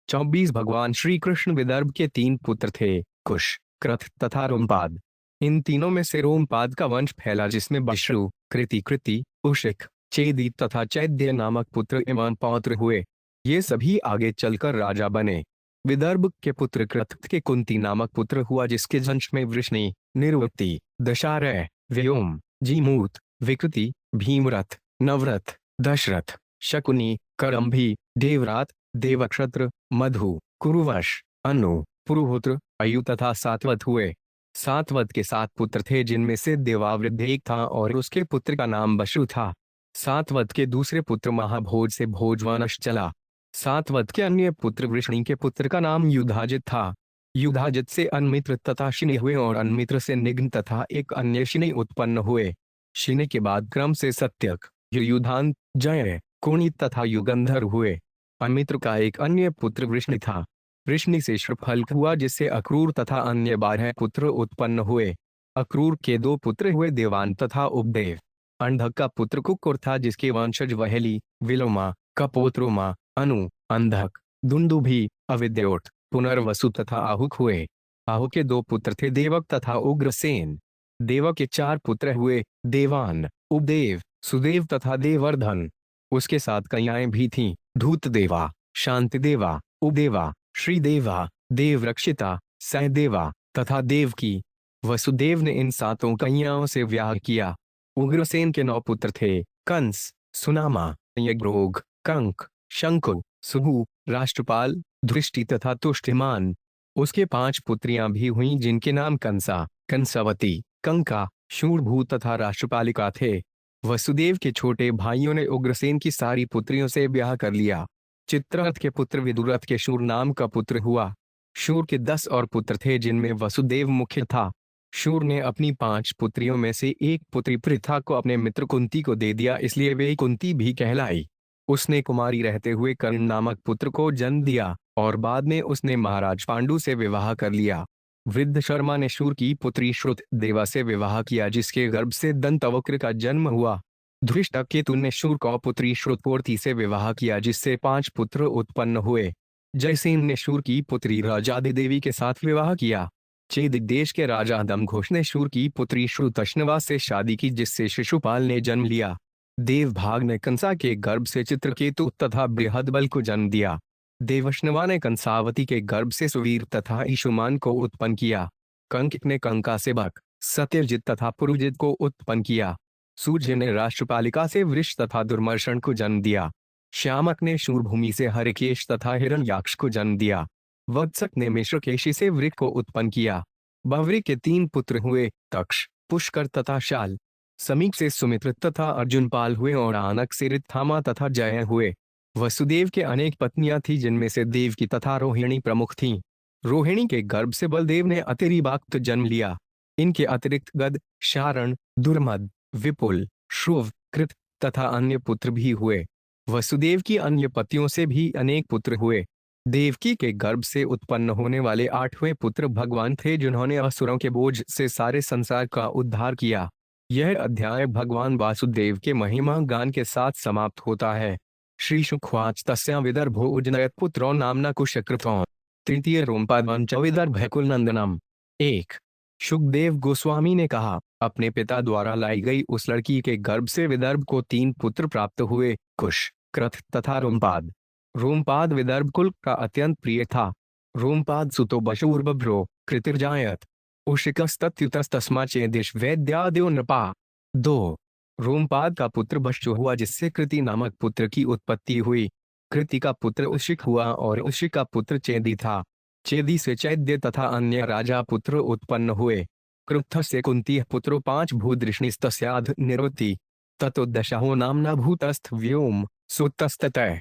24 भगवान श्री कृष्ण विदर्भ के 3 पुत्र थे, कुश, क्रथ तथा रोमपाद। इन तीनों में से रोमपाद का वंश फैला जिसमें बश्रु, कृति, उशिक, चेदी तथा चैद्य नामक पुत्र एवं पौत्र हुए। ये सभी आगे चलकर राजा बने। विदर्भ के पुत्र क्रथ के कुंती नामक पुत्र हुआ जिसके वंश में वृष्णि, निर्वृति, दशारय, व्योम, जीमूत, विकृति, भीमरथ, नवरथ, दशरथ, शकुनी, करंभी, देवरात, देवक्षत्र, मधु, कुरुवश, अनु, पुरुहोत्र, अयु तथा सातवत हुए। सातवत के 7 पुत्र थे जिनमें से देवावृद्ध एक था और उसके पुत्र का नाम बशु था। सातवत के दूसरे पुत्र महाभोज से भोजवंश चला। सातवत के अन्य पुत्र वृष्णि के पुत्र का नाम युधाजित था। युधाजित से अनमित्र तथा शिनि हुए और अनमित्र से निघ्न तथा एक अन्य शिनि उत्पन्न हुए। शिनि के बाद क्रम से सत्यक, युयुधान, जय, कुणि तथा युगंधर हुए। अमित्र का एक अन्य पुत्र वृष्णि था। वृष्णि से श्रफल्क हुआ जिससे अक्रूर तथा अन्य 12 पुत्र उत्पन्न हुए। अक्रूर के 2 पुत्र हुए देवान तथा उपदेव। अंधक का पुत्र कुक्कुर था जिसके वंशज वहेली, विलोमा, कपोत्रोमा, अनु, अंधक, दुंदुभि, अविद्योत, पुनर्वसु तथा आहुक हुए। आहु के 2 पुत्र थे देवक तथा उग्रसेन। देवक के 4 पुत्र हुए देवान, उपदेव, सुदेव तथा देवर्धन। उसके 7 कन्याएं भी थीं, धूतदेवा, शांतिदेवा, उपदेवा, श्रीदेवा, देवरक्षिता, सहदेवा तथा देवकी। वसुदेव ने इन 7 कन्याओं से विवाह किया। उग्रसेन के 9 पुत्र थे, कंस, सुनामा, यज्ञरोग, कंक, शंकु, सुहु, राष्ट्रपाल, धृष्टि तथा तुष्टिमान। उसके 5 पुत्रियां भी हुईं जिनके नाम कंसा, कंसवती, कंका, शूरभू तथा राष्ट्रपालिका थे। वसुदेव के छोटे भाइयों ने उग्रसेन की सारी पुत्रियों से ब्याह कर लिया। चित्ररथ के पुत्र विदुरथ के शूर नाम का पुत्र हुआ। शूर के 10 और पुत्र थे जिनमें वसुदेव मुख्य था। शूर ने अपनी 5 पुत्रियों में से एक पुत्री पृथा को अपने मित्र कुंती को दे दिया, इसलिए वे कुंती भी कहलाई। उसने कुमारी रहते हुए कर्ण नामक पुत्र को जन्म दिया और बाद में उसने महाराज पांडु से विवाह कर लिया। वृद्ध शर्मा ने शूर की पुत्री श्रुत देवा से विवाह किया जिसके गर्भ से दंतवक्र का जन्म हुआ। धृष्टकेतु ने शूर को पुत्री श्रुतपूर्ति से विवाह किया जिससे 5 पुत्र उत्पन्न हुए। जयसेन ने शूर की पुत्री राजादि देवी के साथ विवाह किया। चेदिक देश के राजा दमघोष ने शूर की पुत्री श्रुतश्नवा से शादी की जिससे शिशुपाल ने जन्म लिया। देवभाग ने कंसा के गर्भ से चित्रकेतु तथा बृहदबल को जन्म दिया। देवश्नवा ने कंसावती के गर्भ से सुवीर तथा ईशुमान को उत्पन्न किया। कंक ने कंका से बक, सत्यजित तथा पुरुजित को उत्पन्न किया। सूर्य ने राष्ट्रपालिका से वृष तथा दुर्मर्शन को जन्म दिया। श्यामक ने शूरभूमि से हरिकेश तथा हिरण्याक्ष को जन्म दिया। वत्सक ने मिश्रकेशी से वृक को उत्पन्न किया। बवरी के 3 पुत्र हुए, तक्ष, पुष्कर तथा शाल। समीप से सुमित्र तथा अर्जुनपाल हुए और आनक से रित्थामा तथा जय हुए। वसुदेव के अनेक पत्नियां थीं जिनमें से देवकी तथा रोहिणी प्रमुख थीं। रोहिणी के गर्भ से बलदेव ने अतिरिबाक्त जन्म लिया। इनके अतिरिक्त गद, शारण, दुर्मद, विपुल, श्रुव, कृत तथा अन्य पुत्र भी हुए। वसुदेव की अन्य पतियों से भी अनेक पुत्र हुए। देवकी के गर्भ से उत्पन्न होने वाले 8वें पुत्र भगवान थे जिन्होंने असुरों के बोझ से सारे संसार का उद्धार किया। यह अध्याय भगवान वासुदेव के महिमा गान के साथ समाप्त होता है। श्री शुकवाच तस्या विदर्भो उजनयत पुत्रो नामना कुशकृतो तृतीय रोमपाद विदर्भ कुलनंदनम। 1 शुकदेव गोस्वामी ने कहा, अपने पिता द्वारा लाई गई उस लड़की के गर्भ से विदर्भ को 3 पुत्र प्राप्त हुए, कुश, क्रथ तथा रोमपाद। रोमपाद विदर्भ कुल का अत्यंत प्रिय था। रोमपाद सुतो बशूर्बभ्रो कृतिर्जायत उशिकस्तत्युतस्तस्मा चेदिश वैद्याद्यो नृपा। 2 रोमपाद का पुत्र बशु हुआ जिससे कृति नामक पुत्र की उत्पत्ति हुई। कृति का पुत्र उशिक हुआ और उशिक का पुत्र चेदी था। चेदी से चैद्य तथा अन्य राजा पुत्र उत्पन्न हुए। क्रुद्ध से कुंती पुत्रो 5 भूदृष्णिस्तस्याध निरुति ततो दशहो नामना भूतस्थ व्योम सुतस्ततः।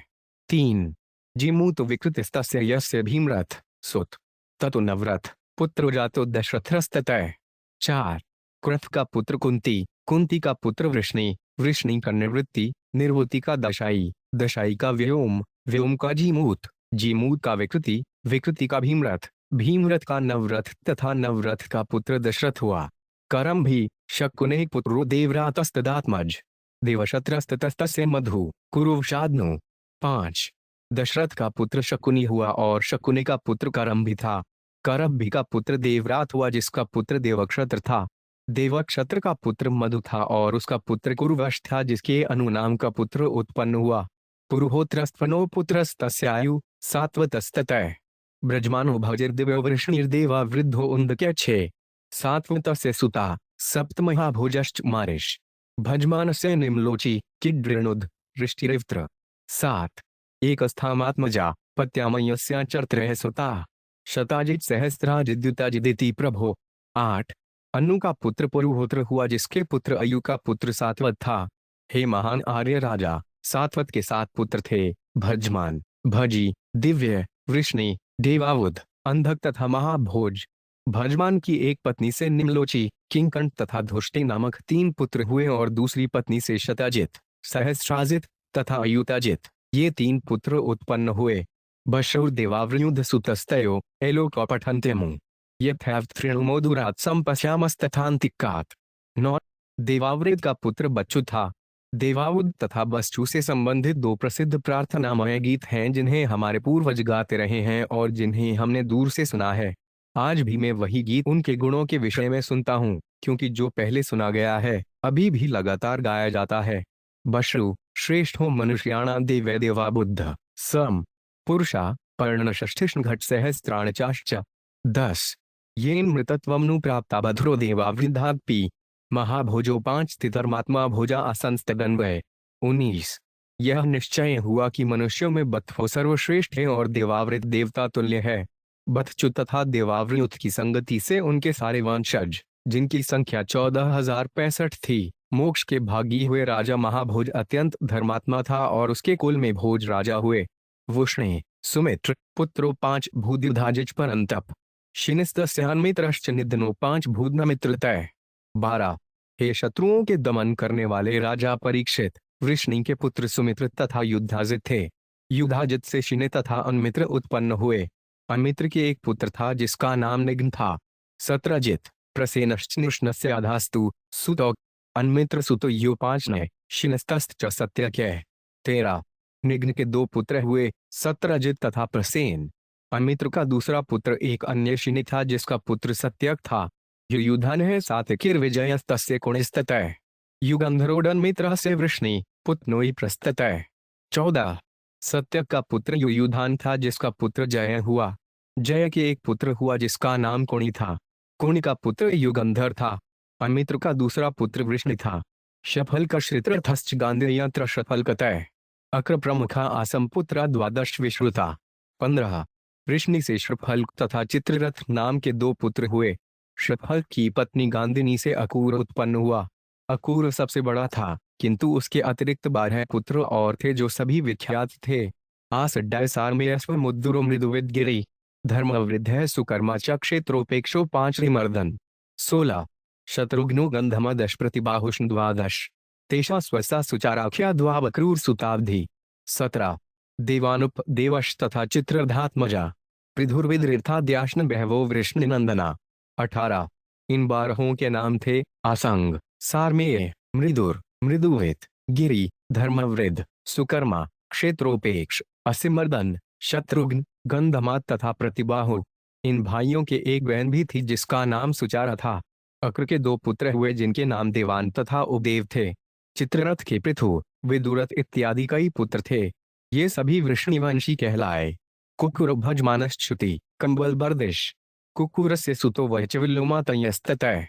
3 जिमूत विकृतिस्तस्य यस्य भीमरथ सुत ततो नवरथ पुत्र जातो दशरथस्ततः। 4 क्रथ का पुत्र कुंती, कुंती का पुत्र वृष्णि, वृष्णि का निवृत्ति, निर्वृत्ति का दशाई, दशाई का व्योम, व्योम का जीमूत, जीमूत का विकृति, विकृति का भीमरथ, भीमरथ का नवरथ तथा नवरथ का पुत्र दशरथ हुआ। करम भी शकुने पुत्रो देवरातस्तदात्मज देवशत्रस्ततस्तस्य मधु कुरुवशादनु। 5 दशरथ का पुत्र शकुनी हुआ और शकुनी का पुत्र करम्भी था। करम्भी का पुत्र देवरात हुआ जिसका पुत्र देवक्षत्र था। देवक्षत्र का पुत्र मधु था और उसका पुत्र कुरुवश था जिसके अनु नाम का पुत्र उत्पन्न हुआ। पुरुहोत्रस्तनो पुत्रस्तस्यायु सात्वतस्ततः ब्रजमानो भजिर्दिव्यो वृष्णिर्देवा वृद्धो उन्दक्यच्छे सात्वतस्य सुता सप्तमहाभुजश्च मारिष भजमानस्य निम्लोची किड्रेणुद वृष्टिरिव्त्र। 7 एकस्थामात्मजा पत्यामयस्याचर्त्रयः सुता शताजित सहस्राजिद्युताजिदिति प्रभो। 8 अनु का पुत्र पुरुहोत्र हुआ जिसके पुत्र अयु का पुत्र सात्वत था। हे महान आर्य राजा, सात्वत के 7 पुत्र थे, भजमान, भजी, दिव्य, वृष्णि, देवावुद, अंधक तथा महाभोज। भजमान की एक पत्नी से निम्लोची, किंकण तथा धुष्टि नामक 3 पुत्र हुए और दूसरी पत्नी से शताजित, सहस्राजित तथा अयुताजित ये 3 पुत्र उत्पन्न हुए। बशुर्देवावृयुध सुतस्तयो एलोकपठन्त्यमु यथैवतृणुमोदुरात् संपश्यामस्तथान्तिकात्। 9 देवावृत का पुत्र बच्चु था। देवावुद तथा बच्चु से संबंधित 2 प्रसिद्ध प्रार्थनामय गीत हैं जिन्हें हमारे पूर्वज गाते रहे हैं और जिन्हें हमने दूर से सुना है। आज भी मैं वही गीत उनके गुणों के विषय में सुनता हूँ, क्योंकि जो पहले सुना गया है अभी भी लगातार गाया जाता है। बशु श्रेष्ठो मनुष्याणां देवै देवा बुद्ध सम पुरुषा पर्णषष्ठिष्ण घट सहस्त्राणचाश्च। 10 येन मृतत्वमनु प्राप्ता बध्रो देवा वृद्धापि महाभोजो 5 स्थितर्मात्मा भोजा असंस्तगन्वय। 19 यह निश्चय हुआ कि मनुष्यों में बत्थो सर्वश्रेष्ठ है और देवावृत देवता तुल्य है। बत्चु तथा देवावृत की संगति से उनके सारे वंशज, जिनकी संख्या 14,065 थी, मोक्ष के भागी हुए राजा महाभोज अत्यंत धर्मात्मा था और उसके कुल में भोज राजा हुए। वुष्णे सुमित्र पुत्रो 5 भूद्युधाजिच परंतप शिनिस्तस्यान्मित्रश्च निधनो 5 भूद्नमित्रतः। 12 हे शत्रुओं के दमन करने वाले राजा परीक्षित, वृष्णि के पुत्र सुमित्र तथा युद्धाजित थे। युद्धाजित से शिने तथा अन्मित्र उत्पन्न हुए। अन्मित्र के एक पुत्र था जिसका नाम निघ्न था। सत्रजित प्रसेनश्च आधास्तु सुतो अन्मित्र सुतो यो 5 नय शिनस्तश्च सत्यक्य। 13 निघ्न के 2 पुत्र हुए, सत्रजित तथा प्रसेन। अन्मित्र का दूसरा पुत्र एक अन्य शिनि था जिसका पुत्र सत्यक था। युयुधन है सात्यकिर्विजयस्तस्य कुणिस्ततः युगंधरोडन्मित्र से वृष्णि पुत्नोई प्रस्ततः। 14 सत्यक का पुत्र युयुधान था जिसका पुत्र जय हुआ। जय के एक पुत्र हुआ जिसका नाम कुणि था। कुणि का पुत्र युगंधर था। अन्मित्र का दूसरा पुत्र वृष्णि था। शफल का श्रित्रथश्च गांधेयत्र शफलकतः अक्र प्रमुखा आसम पुत्रा 12 विश्रुता। 15 वृष्णि से श्रफल्क तथा चित्ररथ नाम के 2 पुत्र हुए। श्रफल्क की पत्नी गांधिनी से अकूर उत्पन्न हुआ। अकूर सबसे बड़ा था, किंतु उसके अतिरिक्त 12 पुत्र और थे जो सभी विख्यात थे। आसड्डायसार में अश्वमुद्दुरो मृदुविद गिरी धर्मवृद्ध सुकर्मा च क्षेत्रोपेक्षो 5 रिमर्दन। 16 शत्रुघ्नो गंधमदश प्रतिबाहुष्ण 12 तेषा स्वसा सुचाराख्या द्वावक्रूर सुताब्धि। 17 देवानुप देवश तथा चित्रधात्मजा पृथुर्विदृथाद्याश्न बहवो वृष्णिनंदना। 18 इन 12 के नाम थे आसंग, सारमेय, मृदुर, मृदुवेत, गिरि, धर्मवृद्ध, सुकर्मा, क्षेत्रोपेक्ष, असिमर्दन, शत्रुघ्न, गंधमा तथा प्रतिबाहु। इन भाइयों के एक बहन भी थी जिसका नाम सुचारा था। अक्र के 2 पुत्र हुए जिनके नाम देवान तथा उपदेव थे। चित्ररथ के पृथु, विदुरथ इत्यादि कई पुत्र थे। ये सभी वृष्णिवंशी कहलाए। कुकुर भजमानश्च्युति कंबल बर्दिश कुकुरस्य सुतो वैचविल्लोमा तयस्ततः।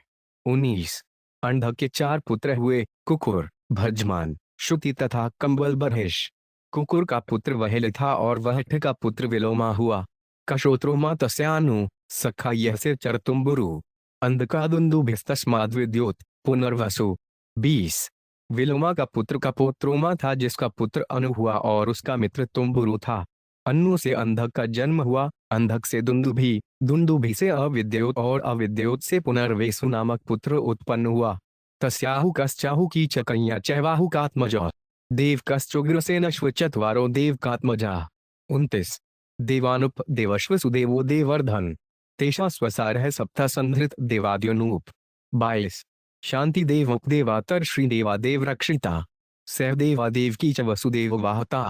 19 अंधक के 4 पुत्र हुए, कुकुर, भजमान, श्रुति तथा कंबल बर्हिश। कुकुर का पुत्र वहल था और वहठ का पुत्र विलोमा हुआ। कशोत्रोमा तस्यानु सखा यह से चरतुम्बुरु अंधकादुन्दुभिस्तस्माद्विद्योत पुनर्वसु। 20 विलोमा का पुत्र कपोत्रोमा था जिसका पुत्र अनु हुआ और उसका मित्र तुम्बुरु था। अनु से अंधक का जन्म हुआ, अंधक से दुंदुभि, दुंदुभि से अविद्योत और अविद्योत से पुनर्वेसु नामक पुत्र उत्पन्न हुआ। तस्याहु कश्चाहु की चकैया चैवाहु कात्मजा देव कश्चुग्रसेनश्व चत्वारो देव कात्मजा। 29 देवानुप देवश्व सुदेवो देवर्धन तेषा स्वसारः सप्ता संधृत देवाद्योनूप। 22 शांति देव उपदेवातर श्री देवादेव रक्षिता सहदेवादेव की च वसुदेव वाहता।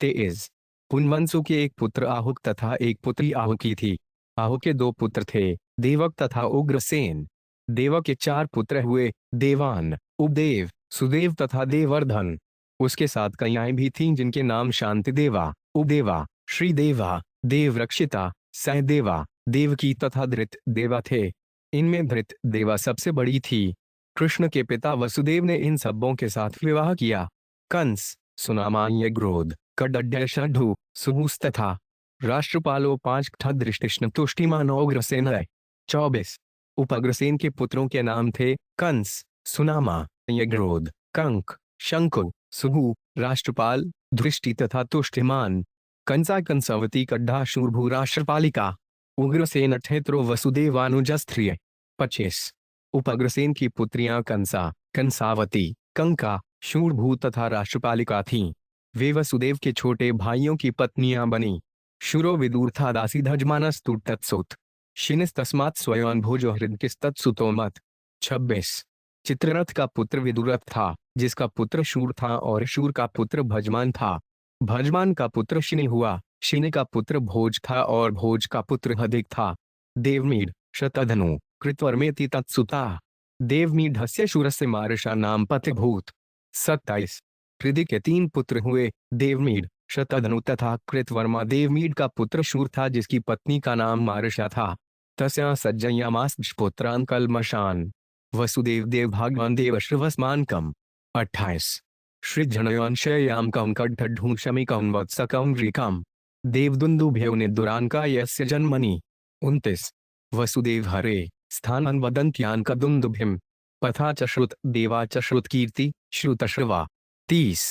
23 पुनवंशु के एक पुत्र आहुक तथा एक पुत्री आहुकी थी। आहुक के 2 पुत्र थे, देवक तथा उग्रसेन। देवक के 4 पुत्र हुए, देवान, उपदेव, सुदेव तथा देवर्धन। उसके 7 कन्याएं भी थीं जिनके नाम शांतिदेवा, उपदेवा, श्रीदेवा, देवरक्षिता, सहदेवा, देवकी तथा धृत देवा थे। इनमें धृत देवा सबसे बड़ी थी। कृष्ण के पिता वसुदेव ने इन सबों के साथ विवाह किया। कंस, सुनामा, यज्ञरोध, कडड्डु, सुमूस तथा राष्ट्रपालों 5 दृष्टिष्ण तुष्टिमान उग्रसेन। 24 उपग्रसेन के पुत्रों के नाम थे कंस, सुनामा, यज्ञरोध, कंक, शंकु, सुहु, राष्ट्रपाल, दृष्टि तथा तुष्टिमान। कंसा कंसवती कड्ढा शूरभू राष्ट्रपालिका। उग्रसेन ठेत्रो वसुदेवानुजस्त्रिय। 25 उपग्रसेन की पुत्रियां कंसा, कंसावती, कंका, शूरभू तथा राष्ट्रपालिका थीं। वे वसुदेव के छोटे भाइयों की पत्नियां बनी। शूरो विदूर्था दासी धजमानस्तु तत्सुत शिनिस तस्मात् स्वयं भोजो हृदकिस्तत्सुतो मत। 26 चित्ररथ का पुत्र विदुरथ था, जिसका पुत्र शूर था और शूर का पुत्र भजमान था। भजमान का पुत्र शिनि हुआ, शिनि का पुत्र भोज था और भोज का पुत्र हदिक था। देवमीढ़, शतधनु, कृतवर्मेति तत्सुता। देवमीढ़स्य शूरस्य मार्षा नाम पतिभूत। 27 हृदय के 3 पुत्र हुए, देवमीढ़, शतधनु तथा कृतवर्मा। देवमीढ़ का पुत्र शूर था जिसकी पत्नी का नाम मार्षा था। तस्या सज्जयामास पुत्रान् कल्मषान्। वसुदेव देव भगवान देवश्रवस्मानकम्। 28 श्रीजनयांशयाम कं कड्ढढूं शमिकं वत्सकं ऋकं। देवदुन्दुभ्यो निदुरान्का यस्य जन्मनि। 29 वसुदेव हरे स्थानं वदन्त्यान् कदुन्दुभिं। पथा च श्रुत देवा च श्रुतकीर्ति श्रुतश्रवा। 30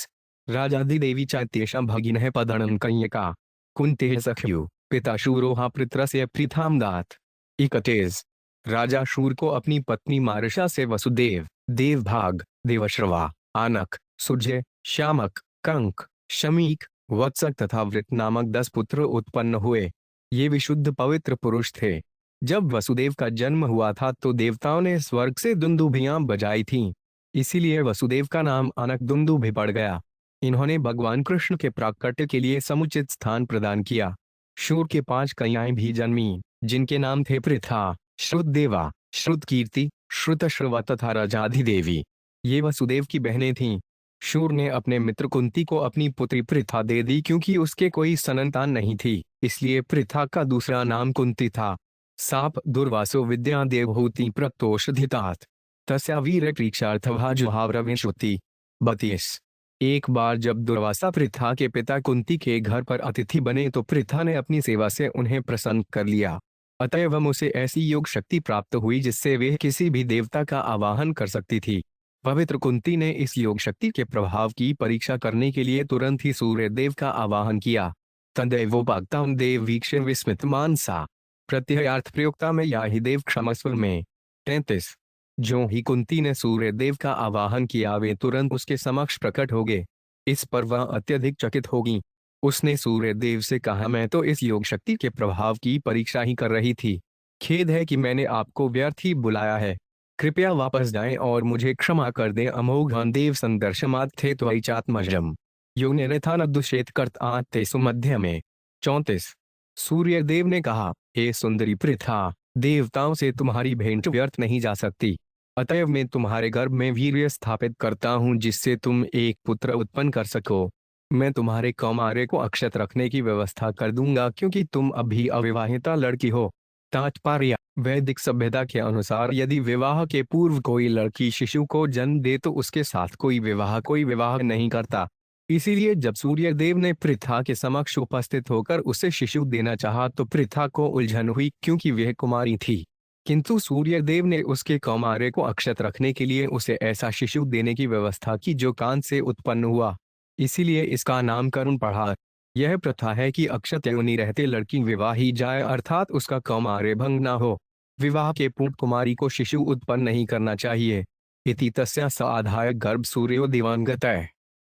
राजादिदेवी चैत्येषां भगिनः पदनं कन्यका। कुन्तेः सख्यु पिता शूरोहा पृत्रस्य पृथां दात्। 31 राजा शूर को अपनी पत्नी मार्षा से वसुदेव, देवभाग, देवश्रवा, आनक, सुजय, श्यामक, कंक, शमीक, वत्सक तथा वृत नामक 10 पुत्र उत्पन्न हुए। ये विशुद्ध पवित्र पुरुष थे। जब वसुदेव का जन्म हुआ था तो देवताओं ने स्वर्ग से दुंदुभियां बजाई थीं। इसीलिए वसुदेव का नाम अनक दुंदुभि पड़ गया। इन्होंने भगवान कृष्ण के प्राकट्य के लिए समुचित स्थान प्रदान किया। शूर के 5 कन्याएं भी जन्मी, जिनके नाम थे पृथा, श्रुतदेवा, श्रुतकीर्ति, श्रुतश्रवा तथा राजाधिदेवी। ये वसुदेव की बहनें थीं। शूर ने अपने मित्र कुंती को अपनी पुत्री पृथा दे दी क्योंकि उसके कोई संतान नहीं थी, इसलिए पृथा का दूसरा नाम कुंती था। साप दुर्वासो विद्या देवहूति प्रतोषधितात तस्या वीर क्रीक्षार्थभाजुहावरविंशुति। 32 एक बार जब दुर्वासा पृथा के पिता कुंती के घर पर अतिथि बने तो पृथा ने अपनी सेवा से उन्हें प्रसन्न कर लिया। अतएव उसे ऐसी योग शक्ति प्राप्त हुई जिससे वे किसी भी देवता का आवाहन कर सकती थी। पवित्र कुंती ने इस योग शक्ति के प्रभाव की परीक्षा करने के लिए तुरंत ही सूर्य देव का आवाहन किया। तदैवोपाक्तां देव वीक्ष्य विस्मित मानसा। प्रत्ययार्थ प्रयोक्ता में या ही देव क्षमस्व में। 33 जो ही कुंती ने सूर्य देव का आवाहन किया वे तुरंत उसके समक्ष प्रकट हो गए। इस पर वह अत्यधिक चकित होगी। उसने सूर्य देव से कहा, मैं तो इस योग शक्ति के प्रभाव की परीक्षा ही कर रही थी। खेद है कि मैंने आपको व्यर्थ ही बुलाया है। कृपया वापस जाएं और मुझे क्षमा कर दें। अमोघ देव संदर्शमात् थे त्वयिचात्मजम् योग निरथानदुषेत कर्त आते सुमध्य में। 34 सूर्य देव ने कहा, हे सुंदरी पृथा, देवताओं से तुम्हारी भेंट व्यर्थ नहीं जा सकती। अतएव मैं तुम्हारे गर्भ में वीर्य स्थापित करता हूँ जिससे तुम एक पुत्र उत्पन्न कर सको। मैं तुम्हारे कौमार्य को अक्षत रखने की व्यवस्था कर दूंगा क्योंकि तुम अभी अविवाहिता लड़की हो। तात्पर्य वैदिक सभ्यता के अनुसार यदि विवाह के पूर्व कोई लड़की शिशु को जन्म दे तो उसके साथ कोई विवाह नहीं करता। इसीलिए जब सूर्य देव ने पृथा के समक्ष उपस्थित होकर उसे शिशु देना चाहा तो पृथा को उलझन हुई क्योंकि वह कुमारी थी। किंतु सूर्य देव ने उसके कौमार्य को अक्षत रखने के लिए उसे ऐसा शिशु देने की व्यवस्था की जो कान से उत्पन्न हुआ। इसीलिए इसका नामकरण पड़ा। यह प्रथा है कि अक्षत योनि रहते लड़की विवाही जाए अर्थात उसका कौमार्य भंग न हो। विवाह के पूर्व कुमारी को शिशु उत्पन्न नहीं करना चाहिए। इति तस्या स आधाय गर्भ सूर्यो दिवांगतः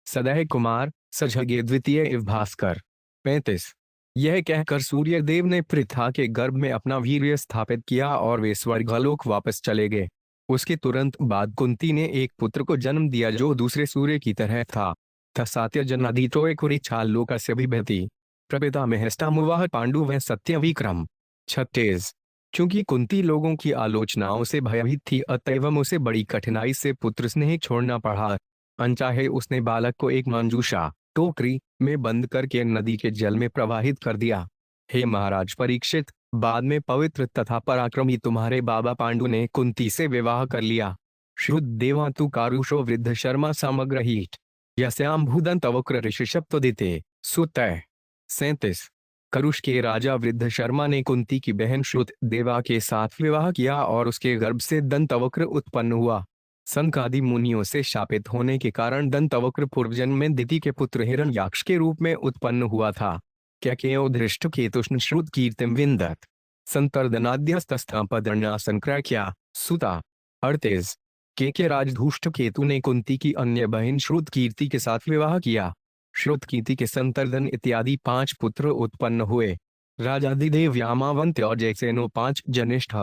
सदैह कुमार सझगे द्वितीय इव भास्कर। 35 यह कहकर सूर्य देव ने पृथा के गर्भ में अपना वीर्य स्थापित किया और वे स्वर्गलोक वापस चले गए। उसके तुरंत बाद कुंती ने एक पुत्र को जन्म दिया जो दूसरे सूर्य की तरह था। तसात्य जनादितो कुरी छाल लोकस्य बिभ्यति। प्रपितामह स्तंभवाह पांडु व सत्यविक्रम। 36। चूंकि कुंती लोगों की आलोचनाओं से भयभीत थी अतएव उसे बड़ी कठिनाई से पुत्र स्नेह छोड़ना पड़ा। अनचाहे उसने बालक को एक मंजूषा टोकरी में बंद करके नदी के जल में प्रवाहित कर दिया। हे महाराज परीक्षित, बाद में पवित्र तथा पराक्रमी तुम्हारे बाबा पांडु ने कुंती से विवाह कर लिया। शुद्ध देवातु कारुषो वृद्ध शर्मा समग्र हीट यस्याम भूदंत वक्र ऋषिशप्तोदिते सुतः। 37। करुष के राजा वृद्ध शर्मा ने कुंती की बहन श्रुत देवा के साथ विवाह किया और उसके गर्भ से दंतवक्र उत्पन्न हुआ। संकादि मुनियों से शापित होने के कारण दंतवक्र पूर्वजन्म में दिति के पुत्र हिरण्याक्ष के रूप में उत्पन्न हुआ था। कैकेयो धृष्ट केतुष्ण श्रुत कीर्तिम विंदत संतर्दनाद्यस्तपदन्यासंक्रक्या सुता। 38। के राजधूष्ट केतु ने कुंती की अन्य बहन श्रुत कीर्ति के साथ विवाह किया। श्रुत कीर्ति के संतर्दन इत्यादि 5 पुत्र उत्पन्न हुए। राजादिदेव यामावंत और जयसेनो 5 जनिष्ठ